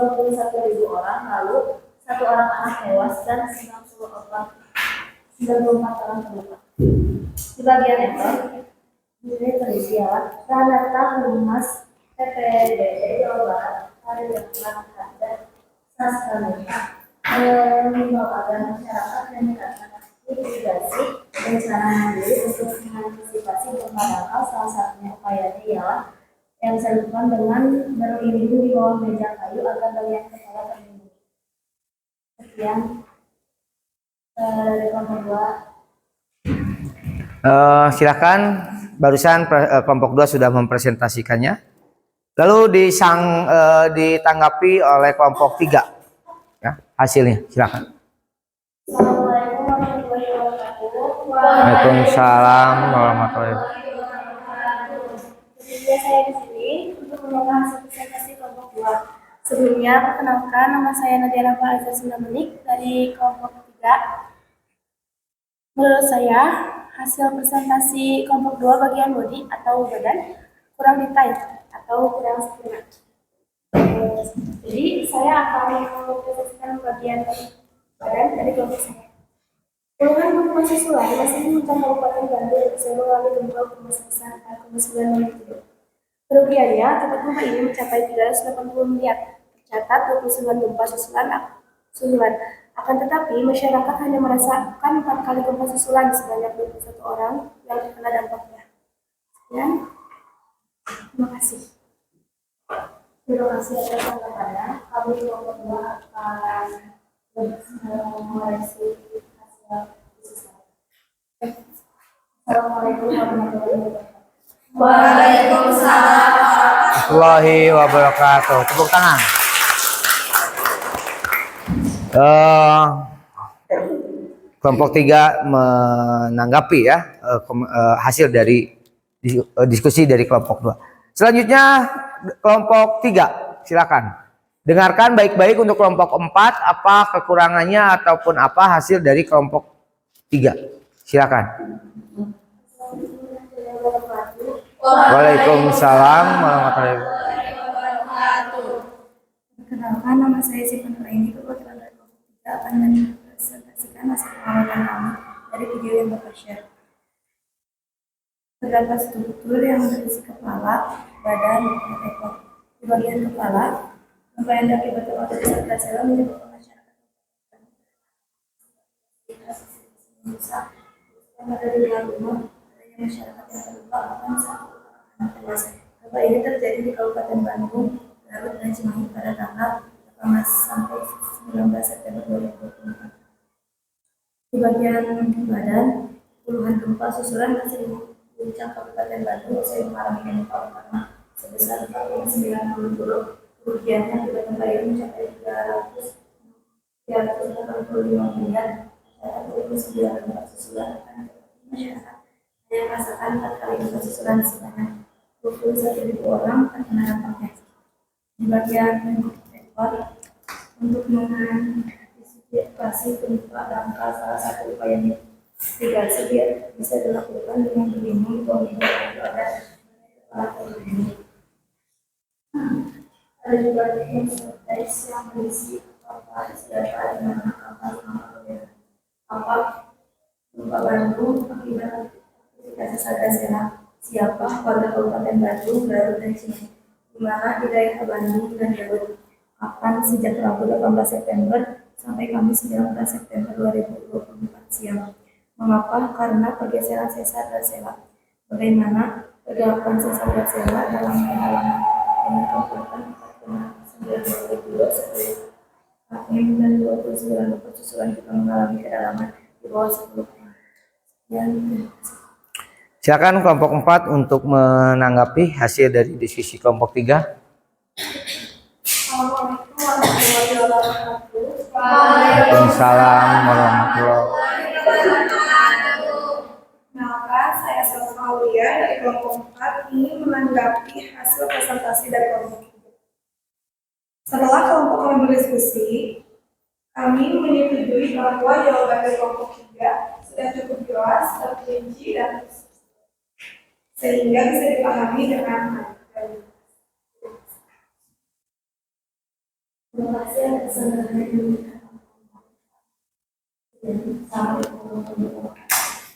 orang, lalu 1 orang anak tewas dan 94 orang terluka. Di bagian ekor, ini terisi Planeta Humas PPD Jawa Barat hari yang dan Saskanuta mengimbau agar masyarakat meningkatkan mitigasi dan cara mandiri untuk mengantisipasi gempa dangkal. Salah satunya upayanya ialah yang bisa dilakukan dengan berlindung di bawah meja kayu agar bagian kepala terlindungi. Sekian dari kelompok 2. Silakan, barusan kelompok 2 sudah mempresentasikannya. Lalu ditanggapi oleh kelompok 3 ya, hasilnya. Silakan. Assalamualaikum warahmatullahi wabarakatuh. Waalaikumsalam warahmatullahi wabarakatuh. Jadi saya di sini untuk membahas hasil presentasi kelompok 2. Sebelumnya, perkenalkan nama saya Nadia Rafa Azhar Sundamenik dari kelompok 3. Menurut saya, hasil presentasi kelompok 2 bagian body atau badan kurang detail atau kurang sempurna. Jadi, saya akan mempresentasikan bagian badan dari kelompok saya. Puluhan gempa susulan masih mengguncang Kabupaten Bandung usai mengalami gempa berkekuatan 4,9 magnitudo. Kerugiannya akibat gempa ini mencapai 380 miliar. Tercatat 29 gempa susulan. Akan tetapi, masyarakat hanya merasakan 4 kali gempa susulan sebanyak 21 orang yang terkena dampaknya. Sekian. Terima kasih. Terima kasih atas tanggapannya. Kami kelompok 2 akan mengoreksi hasil diskusi. Assalamualaikum warahmatullahi wabarakatuh. Waalaikumsalam. Warahmatullahi wabarakatuh. Tepuk tangan. Kelompok 3 menanggapi ya hasil dari diskusi dari kelompok 2. Selanjutnya kelompok 3, silakan. Dengarkan baik-baik untuk kelompok 4 apa kekurangannya ataupun apa hasil dari kelompok 3. Silakan. Waalaikumsalam warahmatullahi wabarakatuh. Perkenalkan, nama saya Sifan Raini, kebetulan dari kelompok 3 akan mempresentasikan hasil pengamatan kami dari video yang Bapak share. Terdapat struktur yang berisi kepala, badan, dan ekor. Di bagian kepala, gempa yang diakibatkan oleh serta sel menyebabkan masyarakat yang ada di luar rumah, adanya masyarakat yang terluka akan satu anak dewasa. Gempa ini terjadi di Kabupaten Bandung, Garut, dan Cimahi pada tanggal 18 sampai 19 September 2024. Di bagian badan, puluhan gempa susulan masih mengguncang Kabupaten Bandung usai mengalami gempa utama sebesar 4,9 kilo. Kerugiannya akibat gempa ini mencapai 385 miliar. Ada 29 gempa susulan akan masyarakat yang merasakan 4 kali gempa susulan sebanyak 21.000 orang terkena dampaknya. Di bagian ekor, untuk mengantisipasi gempa dangkal, salah satu upaya mitigasi biar bisa dilakukan dengan berlindung di bawah ada kepala terlindung. Ada juga teks yang berisi kapal senjata di mana kapal gempa Bandung akibat aktivitas Sadasena. Siapa warga Kabupaten Bandung, Garut, dan Cimahi, di mana di daerah Bandung dan Garut. Kapan sejak Rabu 18 September sampai Kamis 19 September 2024 siang. Mengapa? Karena pergeseran sesar dan sela. Bagaimana pergerakan sesar dan sela dalam pengalaman dengan kekuatan 4,9 10 km dan 29 gempa susulan juga mengalami kedalaman di bawah 10 km. Silakan kelompok 4 untuk menanggapi hasil dari diskusi kelompok 3. Assalamualaikum warahmatullahi wabarakatuh. Waalaikumsalam warahmatullahi Perkenalkan, saya Salma Aulia dari kelompok 4 ingin menanggapi hasil presentasi dari kelompok 3. Setelah kelompok kami berdiskusi, kami menyetujui bahwa jawaban dari kelompok 3 sudah cukup jelas, terperinci, dan sehingga bisa dipahami dengan baik. Terima kasih atas sambutannya.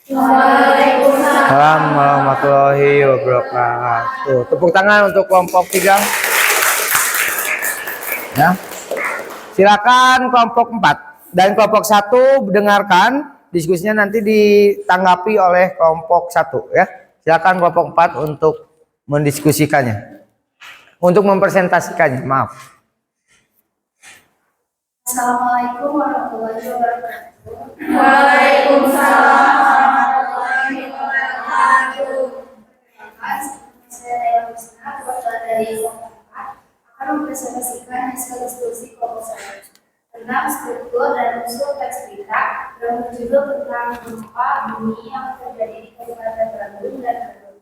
Waalaikumsalam warahmatullahi wabarakatuh. Tepuk tangan untuk kelompok 3. Ya. Silakan kelompok 4 dan kelompok 1 dengarkan diskusinya, nanti ditanggapi oleh kelompok 1 ya. Silakan kelompok 4 untuk mendiskusikannya. Untuk mempresentasikannya, maaf. Assalamualaikum warahmatullahi wabarakatuh. Waalaikumsalam warahmatullahi wabarakatuh. Saya Naya Husna, kebetulan dari kelompok 4, akan mempresentasikan hasil diskusi kelompok 1 tentang struktur dan unsur teks berita yang berjudul tentang gempa bumi yang terjadi di Kabupaten Bandung dan Garut.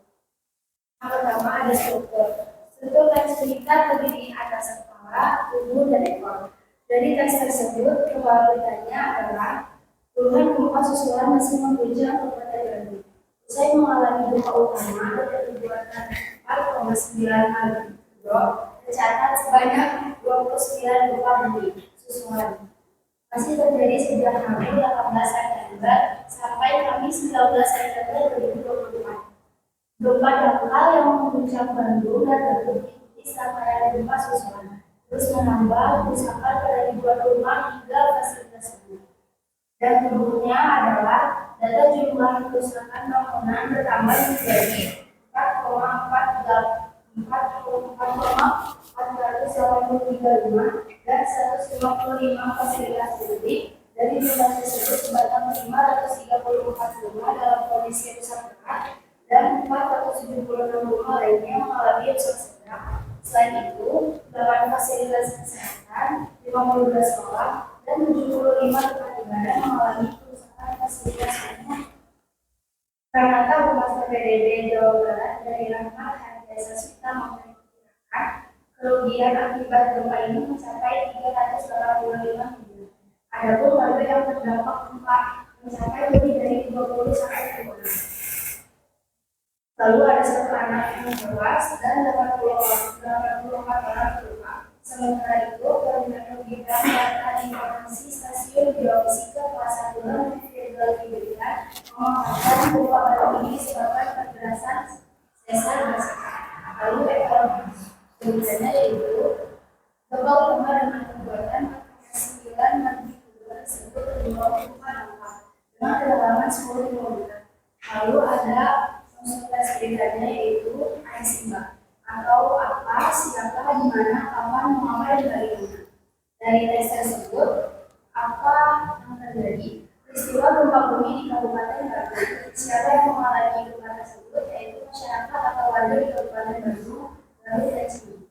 Yang pertama ada struktur. Struktur teks berita terdiri atas kepala, muka, tubuh, dan ekor. Dari tes tersebut, probabilitasnya adalah puluhan gempa susulan masih mengguncang Kabupaten Bandung. Usai mengalami gempa utama dengan kekuatan 4,9 magnitudo, tercatat sebanyak 29 gempa bumi susulan. Masih terjadi sejak Rabu 18 September sampai Kamis 19 September 2024. Gempa dangkal yang mengguncang Bandung dan diikuti serangkaian gempa susulan terus menambah kerusakan pada ribuan rumah hingga fasilitas umum. Dan berikutnya adalah data jumlah kerusakan bangunan bertambah menjadi 4,483 rumah dan 155 fasilitas publik. Dari jumlah tersebut sebanyak 534 rumah dalam kondisi rusak berat dan 476 rumah lainnya mengalami rusak sedang. Selain itu, 8 fasilitas kesehatan, 52 sekolah, dan 75 tempat ibadah mengalami kerusakan fasilitas umum. Karena Humas PPDB Jawa Barat dari Rahmat Hadi Sasmita memperkirakan kerugian akibat gempa ini mencapai 385 miliar. Adapun warga yang terdampak gempa mencapai lebih dari 20 sampai 30. Lalu ada 1 anak yang tewas dan 84 orang terluka. Sementara itu, Koordinator Bidang Data Informasi Stasiun Geofisika Kelas 1 Federal Hidrian mengatakan gempa baru ini disebabkan pergerasan sesar bersama. Lalu ekor beritanya yaitu gempa utama dengan kekuatan 9 magnitudo tersebut terjadi gempa dangkal dengan kedalaman 10 km. Lalu ada konsultasi beritanya yaitu Aisimba atau apa, siapa, di mana, kapan, mengapa, dan bagaimana. Dari tes tersebut, apa yang terjadi? Peristiwa gempa bumi di Kabupaten Bandung. Siapa yang mengalami gempa tersebut yaitu masyarakat atau warga di Kabupaten Bandung, lalu tes ini.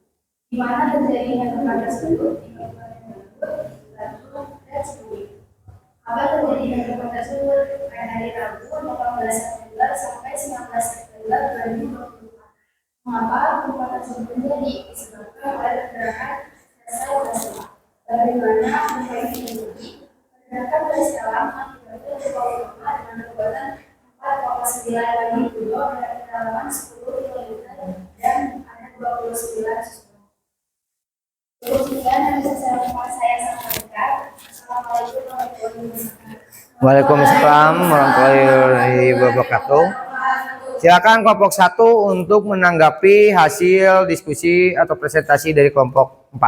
Di mana terjadinya gempa tersebut? Di Kabupaten Bandung, lalu tes ini. Apa terjadinya gempa tersebut? Pada hari Rabu 18 September sampai 19 September 2024. Mengapa gempa tersebut terjadi? Disebabkan oleh pergerakan sesar bersama. Bagaimana gempa ini terjadi? Pergerakan berselang mengakibatkan gempa utama dengan kekuatan 4,9 magnitudo dengan kedalaman 10 km dan ada 29 susulan. Cukup sekian yang bisa saya sampaikan. Assalamualaikum warahmatullahi wabarakatuh. Waalaikumsalam warahmatullahi wabarakatuh. Silakan kelompok 1 untuk menanggapi hasil diskusi atau presentasi dari kelompok 4.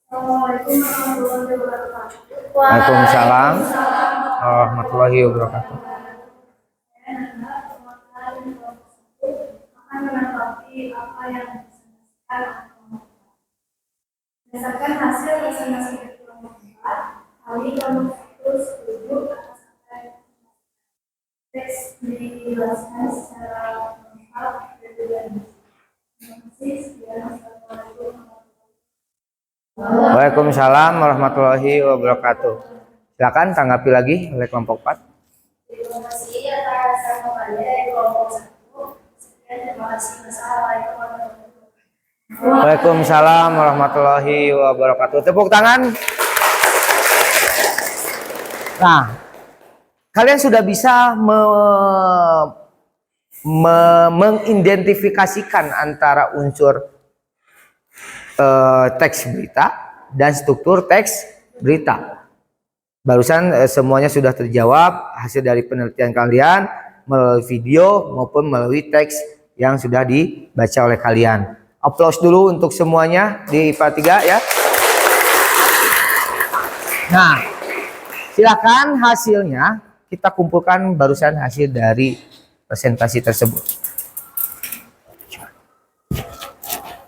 Assalamualaikum warahmatullahi wabarakatuh. Waalaikumsalam warahmatullahi wabarakatuh. Akan menanggapi apa yang disampaikan berdasarkan hasil presentasi dari kelompok 4, kami kelompok 1 setuju atas apa yang teks dijelaskan secara lengkap dan juga terima kasih. Sekian, assalamualaikum warahmatullahi wabarakatuh. Waalaikumsalam warahmatullahi wabarakatuh. Silakan tanggapi lagi oleh kelompok 4. Terima kasih atas sambutannya dari kelompok 1. Sekian, terima kasih. Assalamualaikum warahmatullahi wabarakatuh. Waalaikumsalam warahmatullahi wabarakatuh. Tepuk tangan. Nah, kalian sudah bisa mengidentifikasikan antara unsur teks berita dan struktur teks berita. Barusan semuanya sudah terjawab hasil dari penelitian kalian melalui video maupun melalui teks yang sudah dibaca oleh kalian. Aplaus dulu untuk semuanya di IPA 3 ya. Nah, silakan hasilnya kita kumpulkan barusan hasil dari presentasi tersebut.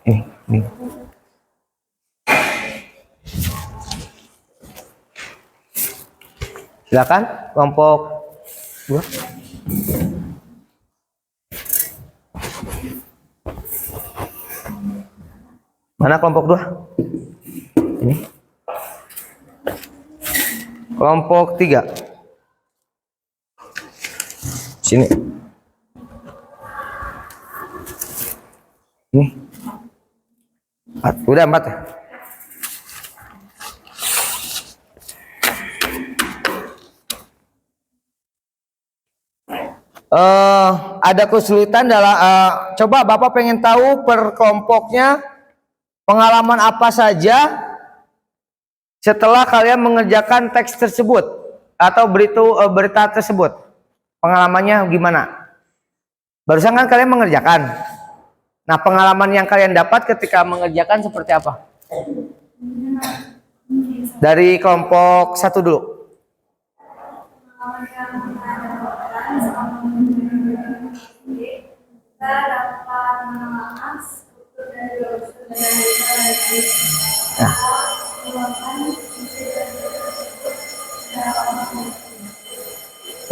Ini. Silakan kelompok 2. Mana kelompok 2? Ini. Kelompok 3. Sini. Ini. Udah 4 ya? Ada kesulitan dalam coba Bapak pengen tahu per kelompoknya pengalaman apa saja setelah kalian mengerjakan teks tersebut atau berita tersebut. Pengalamannya gimana? Barusan kan kalian mengerjakan. Nah, pengalaman yang kalian dapat ketika mengerjakan seperti apa? Dari kelompok 1 dulu. Kita dapat mengenalkan struktur dari Nah,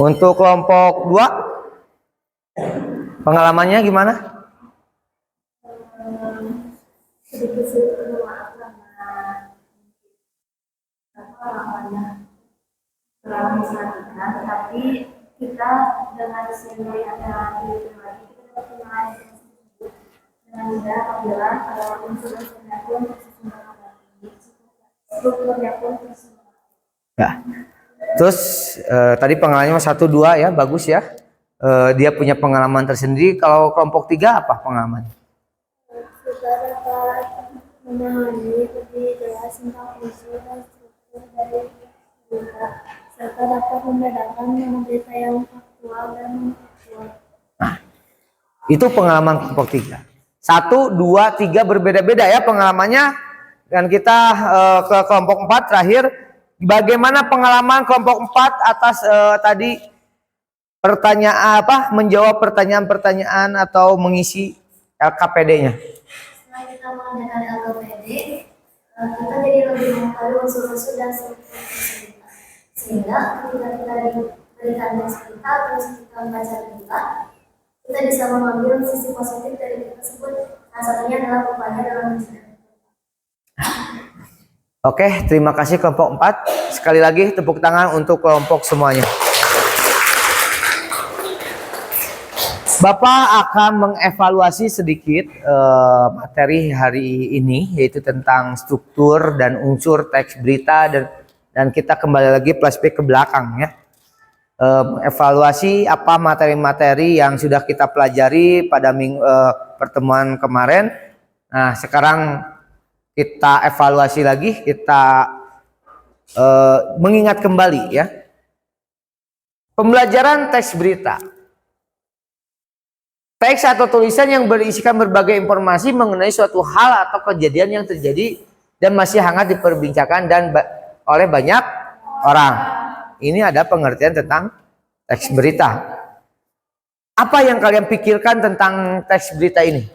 untuk kelompok 2 pengalamannya gimana? Sedikit-sedikit bermaaf karena terlalu memperhatikan, tetapi kita dengan sendiri ada di lagi kita dapat mengenal dengan mudah apabila unsur-unsurnya pun strukturnya pun tersebar. Ya. Terus tadi pengalamannya 1, 2 ya, bagus ya. Dia punya pengalaman tersendiri. Kalau kelompok 3 apa pengalaman? Kita dapat memahami lebih jelas tentang unsur dan struktur dari berita, serta dapat membedakan mana berita yang faktual dan non-faktual. Itu pengalaman kelompok 3. 1, 2, 3 berbeda-beda ya pengalamannya. Dan kita ke kelompok 4 terakhir. Bagaimana pengalaman kelompok 4 atas tadi pertanyaan menjawab pertanyaan-pertanyaan atau mengisi LKPD-nya? Setelah kita mengerjakan LKPD, kita jadi lebih mengetahui unsur-unsur dan struktur berita. Sehingga ketika kita diberikan berita atau kita membaca berita, kita bisa mengambil sisi positif dari berita tersebut. Salah satunya adalah upaya dalam mencegah. Oke, terima kasih kelompok 4. Sekali lagi tepuk tangan untuk kelompok semuanya. Bapak akan mengevaluasi sedikit materi hari ini, yaitu tentang struktur dan unsur teks berita, dan kita kembali lagi flashback ke belakang ya. Evaluasi apa materi-materi yang sudah kita pelajari pada pertemuan kemarin. Nah, sekarang kita evaluasi lagi, kita mengingat kembali ya. Pembelajaran teks berita. Teks atau tulisan yang berisikan berbagai informasi mengenai suatu hal atau kejadian yang terjadi dan masih hangat diperbincangkan oleh banyak orang. Ini ada pengertian tentang teks berita. Apa yang kalian pikirkan tentang teks berita ini?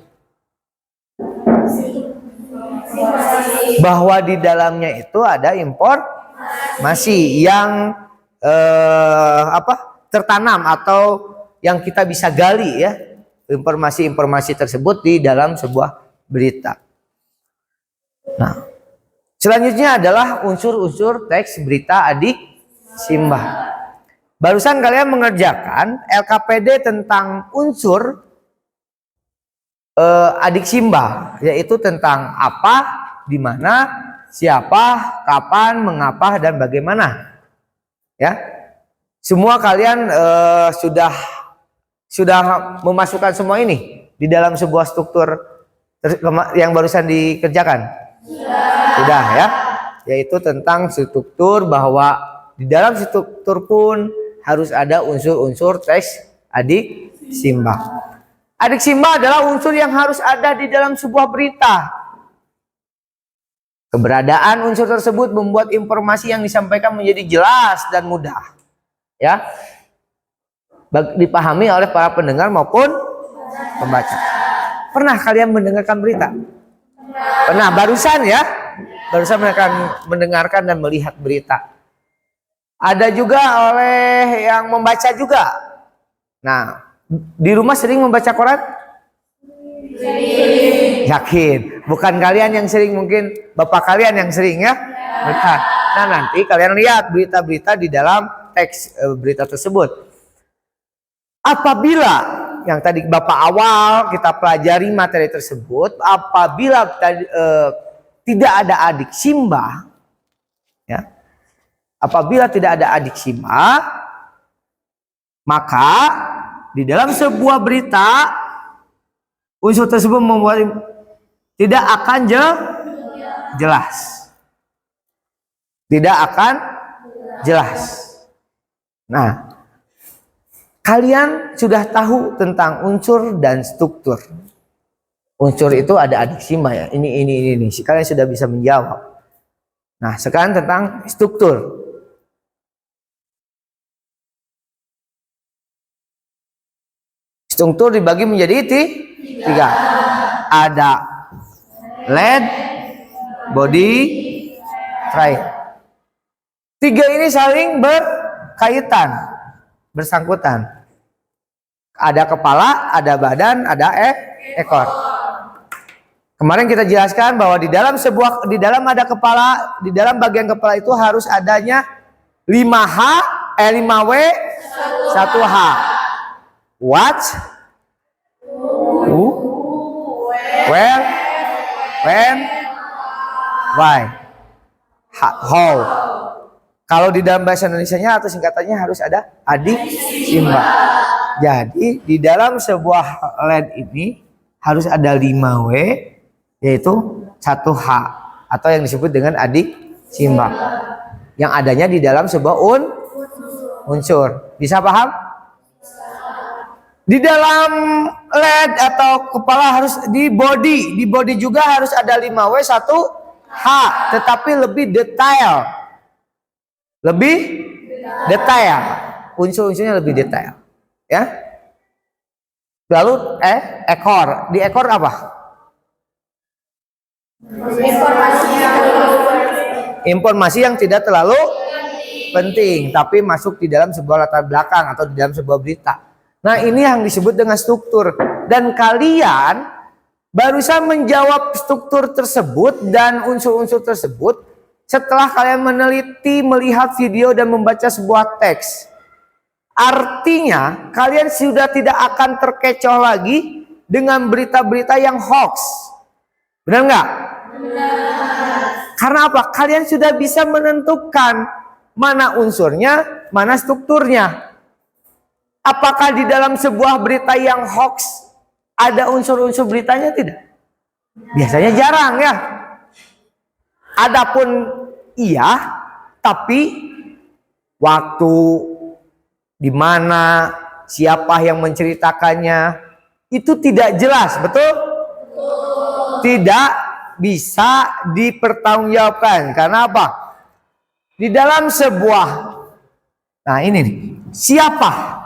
Bahwa di dalamnya itu ada informasi yang tertanam atau yang kita bisa gali ya. Informasi-informasi tersebut di dalam sebuah berita. Nah, selanjutnya adalah unsur-unsur teks berita adik simbah. Barusan kalian mengerjakan LKPD tentang unsur adik simbah, yaitu tentang apa, di mana, siapa, kapan, mengapa, dan bagaimana. Ya, semua kalian sudah memasukkan semua ini di dalam sebuah struktur yang barusan dikerjakan? Sudah ya, yaitu tentang struktur, bahwa di dalam struktur pun harus ada unsur-unsur teks adik simbah. Adik simbah adalah unsur yang harus ada di dalam sebuah berita. Keberadaan unsur tersebut membuat informasi yang disampaikan menjadi jelas dan mudah ya, dipahami oleh para pendengar maupun pembaca. Pernah kalian mendengarkan berita? Pernah, barusan ya. Barusan mereka mendengarkan dan melihat berita. Ada juga oleh yang membaca juga. Nah, di rumah sering membaca koran? Yakin. Bukan kalian yang sering, mungkin bapak kalian yang sering ya. Nah, nanti kalian lihat berita-berita di dalam teks berita tersebut. Apabila yang tadi Bapak awal kita pelajari materi tersebut, apabila tidak ada adik simba, ya, apabila tidak ada adik simba, maka di dalam sebuah berita unsur tersebut membuat tidak akan jelas, tidak akan jelas. Nah, kalian sudah tahu tentang unsur dan struktur. Unsur itu ada adik simba ya. Ini. Kalian sudah bisa menjawab. Nah, sekarang tentang struktur. Struktur dibagi menjadi tiga. Ada lead, body, trail. Tiga ini saling berkaitan, bersangkutan. Ada kepala, ada badan, ada ekor. Kemarin kita jelaskan bahwa di dalam ada kepala, di dalam bagian kepala itu harus adanya 5W, 1H. What? Who? Where? When? Why? How? Kalau di dalam bahasa Indonesianya atau singkatannya harus ada adik simba. Jadi di dalam sebuah LED ini harus ada 5W, yaitu 1H, atau yang disebut dengan adik simba, yang adanya di dalam sebuah unsur. Bisa paham? Di dalam LED atau kepala harus di body juga harus ada 5W, 1H, tetapi lebih detail. Unsur-unsurnya lebih detail, ya. Lalu ekor. Di ekor apa? Informasi yang tidak terlalu penting, tapi masuk di dalam sebuah latar belakang atau di dalam sebuah berita. Nah, ini yang disebut dengan struktur. Dan kalian barusan menjawab struktur tersebut dan unsur-unsur tersebut setelah kalian meneliti, melihat video dan membaca sebuah teks. Artinya kalian sudah tidak akan terkecoh lagi dengan berita-berita yang hoax. Benar nggak? Benar. Karena apa? Kalian sudah bisa menentukan mana unsurnya, mana strukturnya. Apakah di dalam sebuah berita yang hoax ada unsur-unsur beritanya? Tidak. Biasanya jarang ya. Adapun iya, tapi waktu, di mana, siapa yang menceritakannya itu tidak jelas, betul? Tidak bisa dipertanggungjawabkan. Karena apa? Di dalam sebuah, nah ini nih, siapa?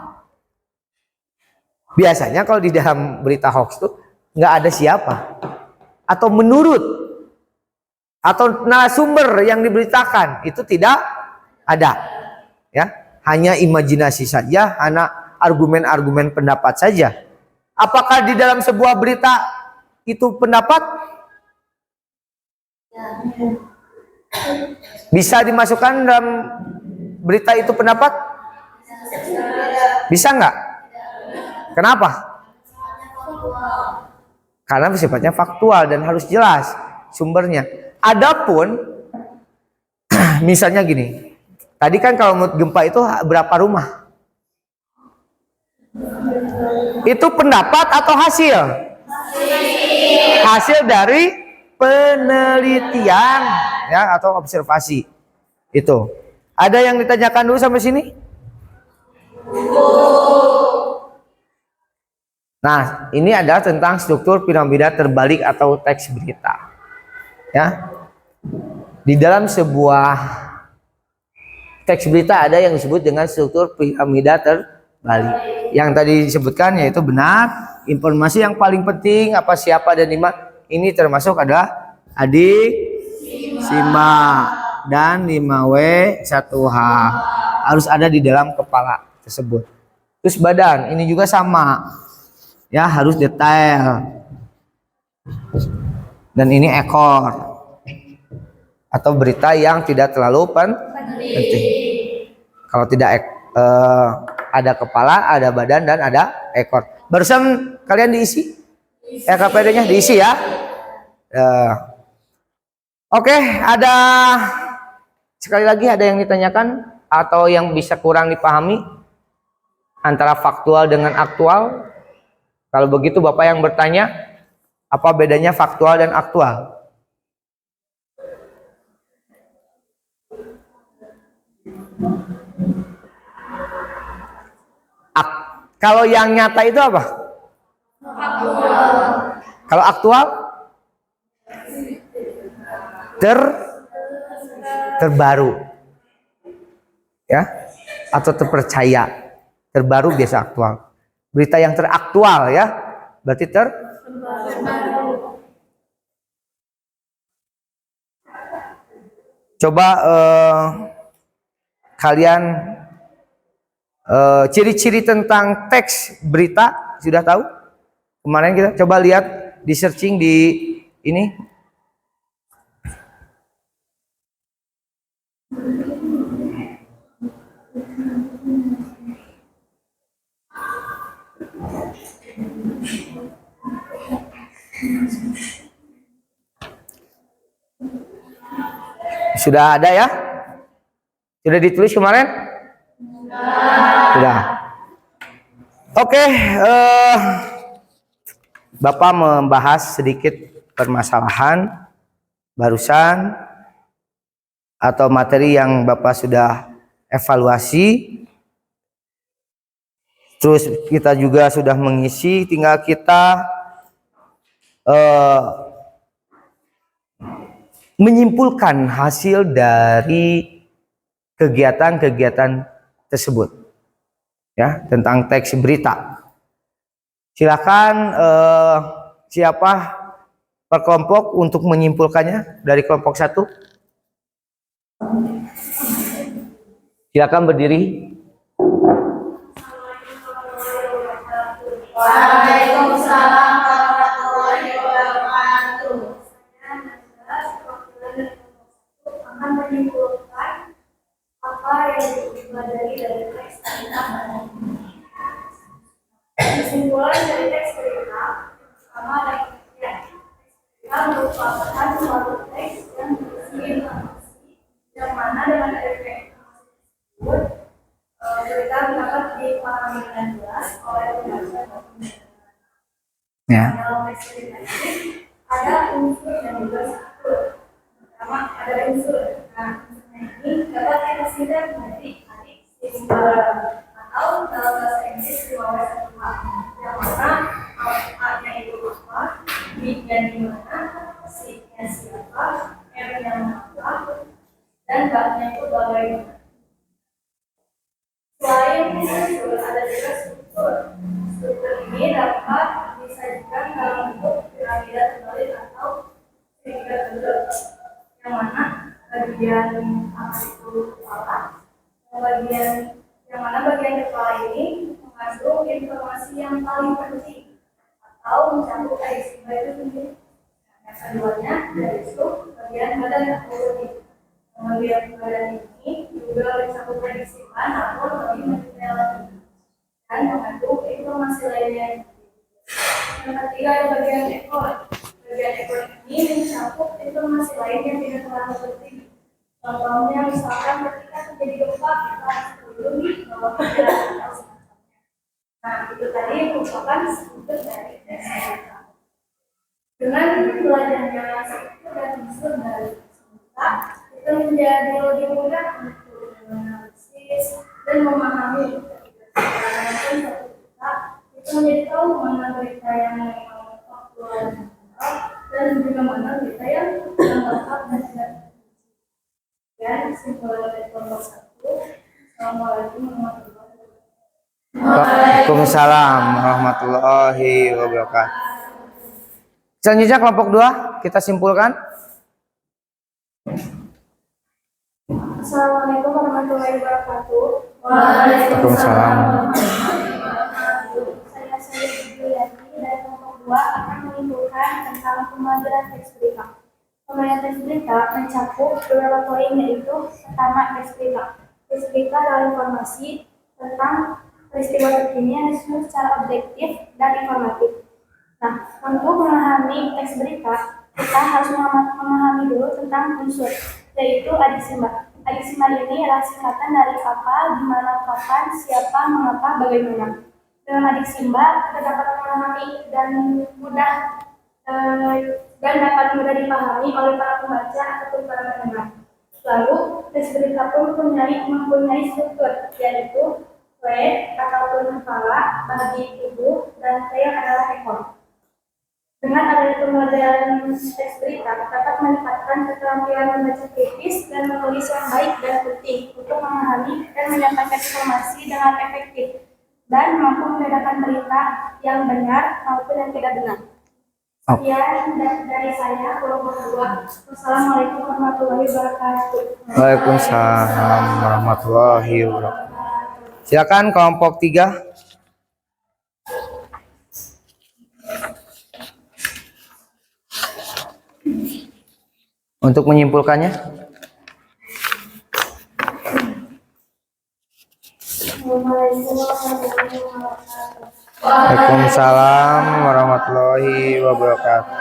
Biasanya kalau di dalam berita hoax itu nggak ada siapa, atau menurut, atau narasumber yang diberitakan itu tidak ada, ya, hanya imajinasi saja, hanya argumen-argumen pendapat saja. Apakah di dalam sebuah berita itu pendapat? Bisa dimasukkan dalam berita itu pendapat? Bisa nggak? Kenapa? Karena sifatnya faktual dan harus jelas sumbernya. Adapun misalnya gini, tadi kan kalau menurut gempa itu berapa rumah? Itu pendapat atau hasil? Hasil dari penelitian, ya, atau observasi. Itu. Ada yang ditanyakan dulu sampai sini? Nah, ini adalah tentang struktur piramida terbalik atau teks berita. Ya. Di dalam sebuah teks berita ada yang disebut dengan struktur piramida terbalik. Yang tadi disebutkan yaitu benar, informasi yang paling penting apa, siapa dan di mana, ini termasuk adalah adik simba dan 5W 1H harus ada di dalam kepala tersebut. Terus badan ini juga sama, ya, harus detail. Dan ini ekor atau berita yang tidak terlalu penting. Kalau tidak ada kepala, ada badan dan ada ekor. Barusan kalian diisi? LKPD-nya diisi ya? Oke, ada sekali lagi ada yang ditanyakan atau yang bisa kurang dipahami antara faktual dengan aktual? Kalau begitu Bapak yang bertanya, apa bedanya faktual dan aktual? Kalau yang nyata itu apa? Kalau aktual? Terbaru. Ya? Atau terpercaya. Terbaru biasa aktual. Berita yang teraktual ya. Berarti Coba kalian ciri-ciri tentang teks berita sudah tahu? Kemarin kita coba lihat di searching di ini. Sudah ada ya? Sudah ditulis kemarin? Sudah. Oke, Bapak membahas sedikit permasalahan barusan atau materi yang Bapak sudah evaluasi. Terus kita juga sudah mengisi, tinggal kita menyimpulkan hasil dari kegiatan-kegiatan tersebut ya, tentang teks berita. Silakan siapa per kelompok untuk menyimpulkannya dari kelompok 1. Silakan berdiri. Waalaikumsalam warahmatullahi wabarakatuh. Akan menyimpulkan apa yang dipelajari dari teks berita. Kesimpulan dari teks berita pertama adalah berita merupakan suatu teks yang berisi informasi yang mana dengan efek tersebut berita dapat dipahami dengan jelas oleh pembaca. Ya. Dalam teks berita ini ada unsur dan juga struktur. Pertama ada unsur. Nah, unsurnya ini dapat dihasilkan dari adik simbolan atau dalam bahasa Inggris 5W1H, yang mana A-nya itu apa, B-nya di mana, C-nya siapa, M-nya apa, dan B-nya itu bagaimana. Selain unsur, ada juga struktur. Struktur ini dapat disajikan dalam bentuk piramida terbalik atau segitiga terbalik, yang mana bagian apa itu kepala, yang mana bagian kepala ini mengandung informasi yang paling penting atau mencakup peristiwa itu sendiri. Yang keduanya yaitu bagian badan ini. Bagian badan ini juga mencakup peristiwa namun lebih mendetail lagi dan mengandung informasi lainnya. Yang ketiga ada bagian ekor. Bagian ekor ini mencakup informasi lain yang tidak terlalu penting. Contohnya misalkan ketika terjadi gempa kita harus melindungi bahwa tidak ada semacamnya. Nah itu tadi merupakan struktur dari teks berita. Dengan belajarnya struktur dan unsur dari berita, itu menjadi lebih mudah untuk menganalisis dan memahami satu berita. Itu menjadi tahu mana berita yang memang faktual dan juga mana berita yang lengkap dan tidak. Dan kesimpulan dari kelompok 1. Assalamualaikum warahmatullahi wabarakatuh. Waalaikumsalam warahmatullahi wabarakatuh. Selanjutnya kelompok 2 kita simpulkan. Assalamualaikum warahmatullahi wabarakatuh. Waalaikumsalam. Saya Juliani dari kelompok 2 akan menyimpulkan tentang pembelajaran teks berita. Pembelajaran teks berita mencakup beberapa poin, yaitu pertama teks berita. Teks berita adalah informasi tentang peristiwa terkini yang disusun secara objektif dan informatif. Nah, untuk memahami teks berita, kita harus memahami dulu tentang unsur, yaitu adisimba. Adisimba ini adalah singkatan dari apa, gimana, kapan, siapa, mengapa, bagaimana. Dengan adisimba, kita dapat memahami dan dapat mudah dipahami oleh para pembaca ataupun para pendengar. Lalu, teks berita pun mempunyai struktur, yaitu W ataupun kepala, bagi tubuh, dan T adalah ekor. Dengan adanya pembelajaran teks berita, dapat meningkatkan keterampilan membaca kritis dan menulis yang baik dan penting untuk memahami dan menyampaikan informasi dengan efektif dan mampu membedakan berita yang benar maupun yang tidak benar. Sekian dari saya, kelompok 2. Wassalamualaikum warahmatullahi wabarakatuh. Waalaikumsalam warahmatullahi wabarakatuh. Silakan kelompok 3. Untuk menyimpulkannya. Waalaikumsalam warahmatullahi wabarakatuh.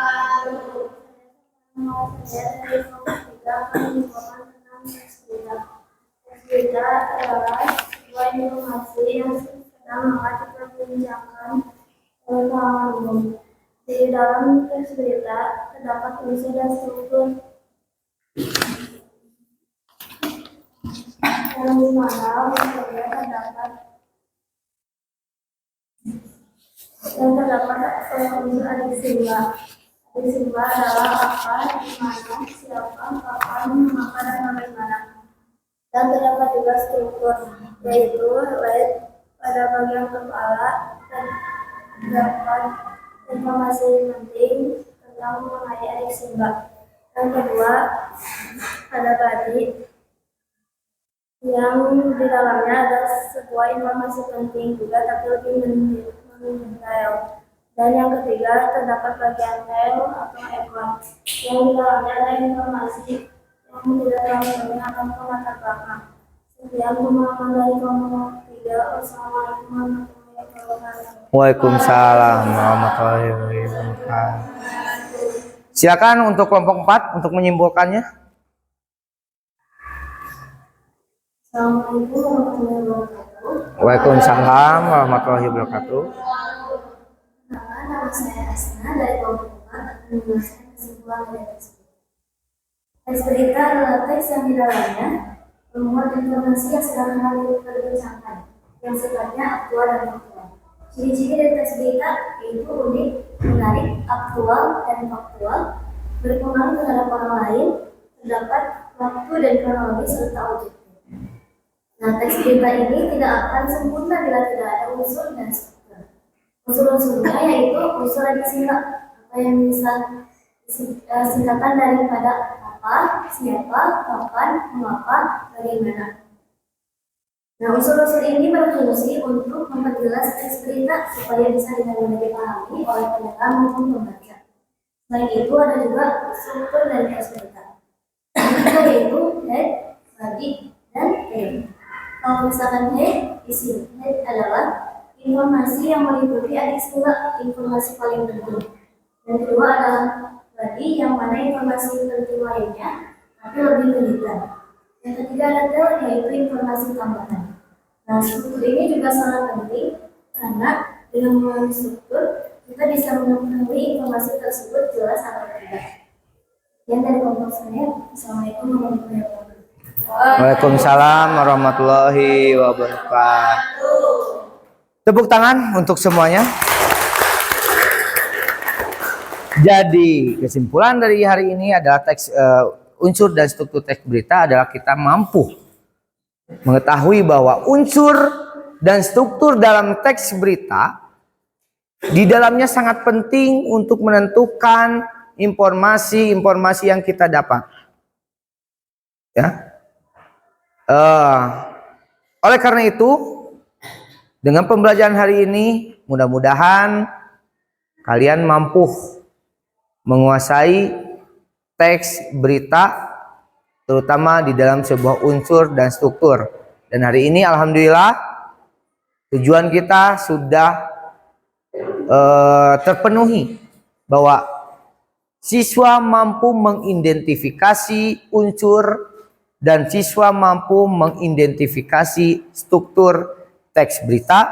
Berita adalah sebuah informasi yang sedang hangat diperbincangkan oleh kalangan umum. Di dalam teks berita terdapat unsur dan struktur yang dimana unsurnya terdapat unsur adisimba. Adisimba adalah apa, di mana, siapa, kapan, mengapa, dan bagaimana. Dan terdapat juga struktur, yaitu pada bagian kepala terdapat informasi penting tentang mengenai adisimba. Yang kedua, ada body yang di dalamnya ada sebuah informasi penting juga tapi lebih mendetail. Dan yang ketiga, terdapat bagian tail atau ekor yang di dalamnya ada informasi yang tidak terlalu penting akan latar belakang. Sekian pemahaman dari kelompok 3. Wassalamualaikum warahmatullahi wabarakatuh. Waalaikumsalam warahmatullahi wabarakatuh. Silakan untuk kelompok 4 untuk menyimpulkannya. Assalamualaikum warahmatullahi wabarakatuh. Waalaikumsalam warahmatullahi wabarakatuh. Nama saya Asna dari kelompok 4 akan menjelaskan kesimpulan dari teks berita. Teks berita adalah teks yang di dalamnya memuat informasi yang sedang diperbincangkan, yang sifatnya aktual dan faktual. Ciri-ciri dari teks berita yaitu unik, menarik, aktual, dan faktual, berpengaruh terhadap orang lain, terdapat waktu dan kronologi serta objektif. Nah, teks berita ini tidak akan sempurna bila tidak ada unsur dan struktur. Unsur-unsurnya yaitu unsur adisimba, apa yang bisa singkatan daripada apa, siapa, kapan, mengapa, bagaimana. Nah, unsur-unsur ini berfungsi untuk memperjelas teks berita supaya bisa dengan mudah dipahami oleh pendengar maupun pembaca. Selain itu ada juga struktur dari teks berita, yaitu head, body, dan tail. Kalau misalkan head, isi head adalah informasi yang meliputi adisimba, informasi paling penting. Yang kedua adalah body, yang mana informasi penting lainnya, tapi lebih mendetail. Yang ketiga ada tail, yaitu informasi tambahan. Nah, struktur ini juga sangat penting karena dengan melalui struktur kita bisa mengetahui informasi tersebut jelas atau tidak. Yang dari kelompok saya, Assalamualaikum warahmatullahi wabarakatuh. Waalaikumsalam warahmatullahi wabarakatuh. Tepuk tangan untuk semuanya. Jadi kesimpulan dari hari ini adalah unsur dan struktur teks berita adalah kita mampu mengetahui bahwa unsur dan struktur dalam teks berita di dalamnya sangat penting untuk menentukan informasi-informasi yang kita dapat. Ya. Oleh karena itu, dengan pembelajaran hari ini, mudah-mudahan kalian mampu menguasai teks berita, terutama di dalam sebuah unsur dan struktur. Dan hari ini alhamdulillah tujuan kita sudah terpenuhi bahwa siswa mampu mengidentifikasi unsur dan siswa mampu mengidentifikasi struktur teks berita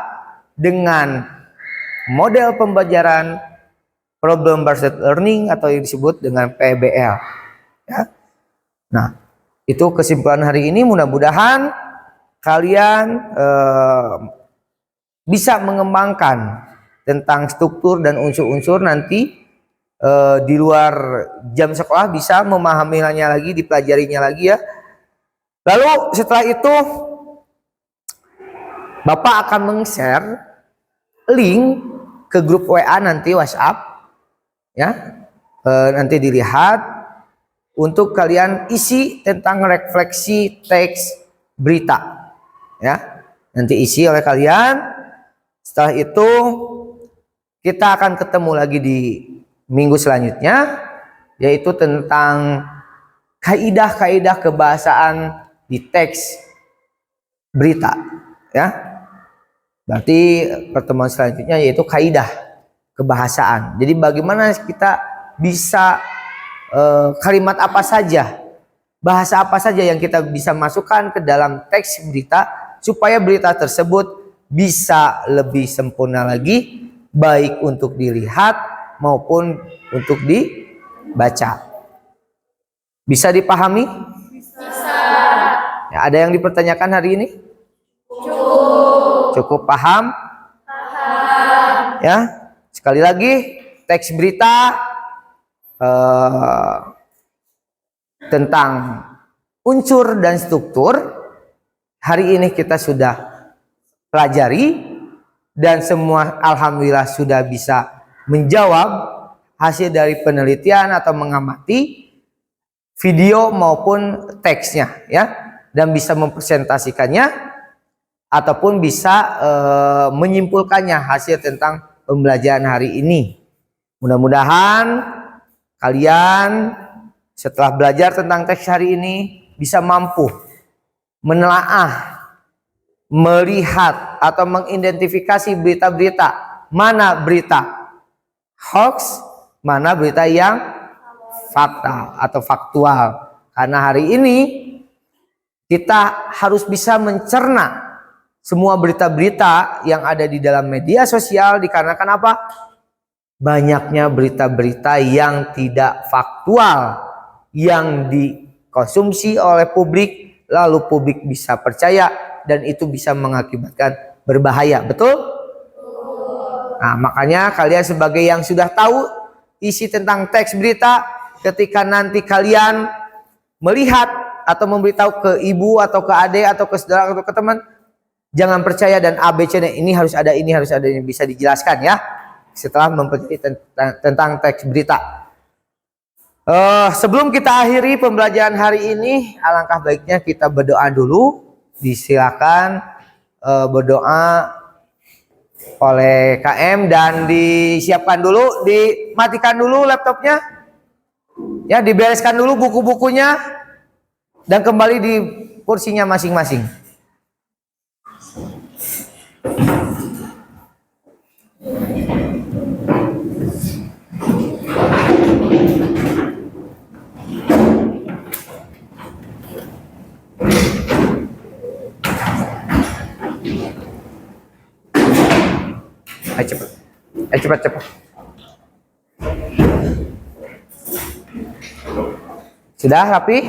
dengan model pembelajaran problem based learning atau yang disebut dengan PBL. Ya. Nah, itu kesimpulan hari ini. Mudah-mudahan kalian bisa mengembangkan tentang struktur dan unsur-unsur nanti di luar jam sekolah, bisa memahaminya lagi, dipelajarinya lagi ya. Lalu setelah itu Bapak akan meng-share link ke grup WA nanti, WhatsApp ya, nanti dilihat untuk kalian isi tentang refleksi teks berita ya, nanti isi oleh kalian. Setelah itu kita akan ketemu lagi di minggu selanjutnya, yaitu tentang kaidah-kaidah kebahasaan di teks berita ya. Berarti pertemuan selanjutnya yaitu kaidah kebahasaan. Jadi bagaimana kita bisa kalimat apa saja, bahasa apa saja yang kita bisa masukkan ke dalam teks berita supaya berita tersebut bisa lebih sempurna lagi, baik untuk dilihat maupun untuk dibaca. Bisa dipahami? Bisa. Ya, ada yang dipertanyakan hari ini? Cukup paham? Paham. Ya, sekali lagi teks berita tentang unsur dan struktur hari ini kita sudah pelajari, dan semua alhamdulillah sudah bisa menjawab hasil dari penelitian atau mengamati video maupun teksnya ya, dan bisa mempresentasikannya ataupun bisa menyimpulkannya hasil tentang pembelajaran hari ini. Mudah-mudahan kalian setelah belajar tentang teks hari ini bisa mampu menelaah, melihat atau mengidentifikasi berita-berita, mana berita hoax, mana berita yang fakta atau faktual. Karena hari ini kita harus bisa mencerna semua berita-berita yang ada di dalam media sosial, dikarenakan apa? Banyaknya berita-berita yang tidak faktual yang dikonsumsi oleh publik, lalu publik bisa percaya dan itu bisa mengakibatkan berbahaya. Betul? Nah, makanya kalian sebagai yang sudah tahu isi tentang teks berita, ketika nanti kalian melihat atau memberitahu ke ibu atau ke adik atau ke saudara atau ke teman, jangan percaya dan ABC ini harus ada, ini harus ada, ini bisa dijelaskan ya setelah mempelajari tentang teks berita. Sebelum kita akhiri pembelajaran hari ini, alangkah baiknya kita berdoa dulu. Disilakan berdoa oleh KM dan disiapkan dulu, dimatikan dulu laptopnya ya, dibereskan dulu buku-bukunya dan kembali di kursinya masing-masing. Cepat. Sudah rapi?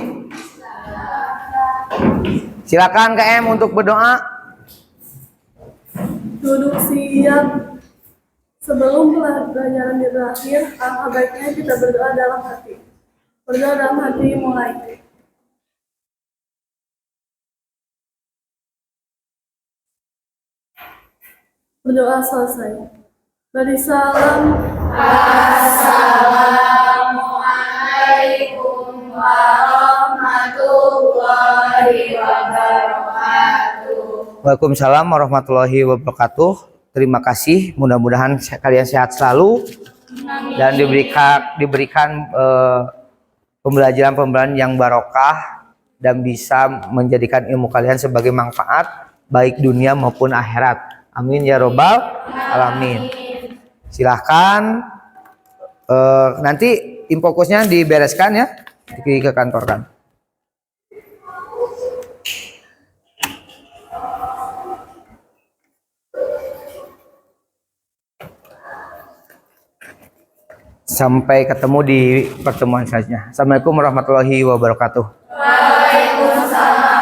Silakan KM untuk berdoa. Duduk siap. Sebelum pelajaran berakhir, alangkah baiknya kita berdoa dalam hati. Berdoa dalam hati mulai. Berdoa selesai. Beri salam. Assalamualaikum warahmatullahi wabarakatuh. Waalaikumsalam warahmatullahi wabarakatuh. Terima kasih. Mudah-mudahan kalian sehat selalu dan diberikan pembelajaran yang barokah dan bisa menjadikan ilmu kalian sebagai manfaat baik dunia maupun akhirat. Amin ya robbal alamin. Silahkan nanti infokosnya dibereskan ya, ke kantor kan. Sampai ketemu di pertemuan selanjutnya. Assalamualaikum warahmatullahi wabarakatuh. Waalaikumsalam.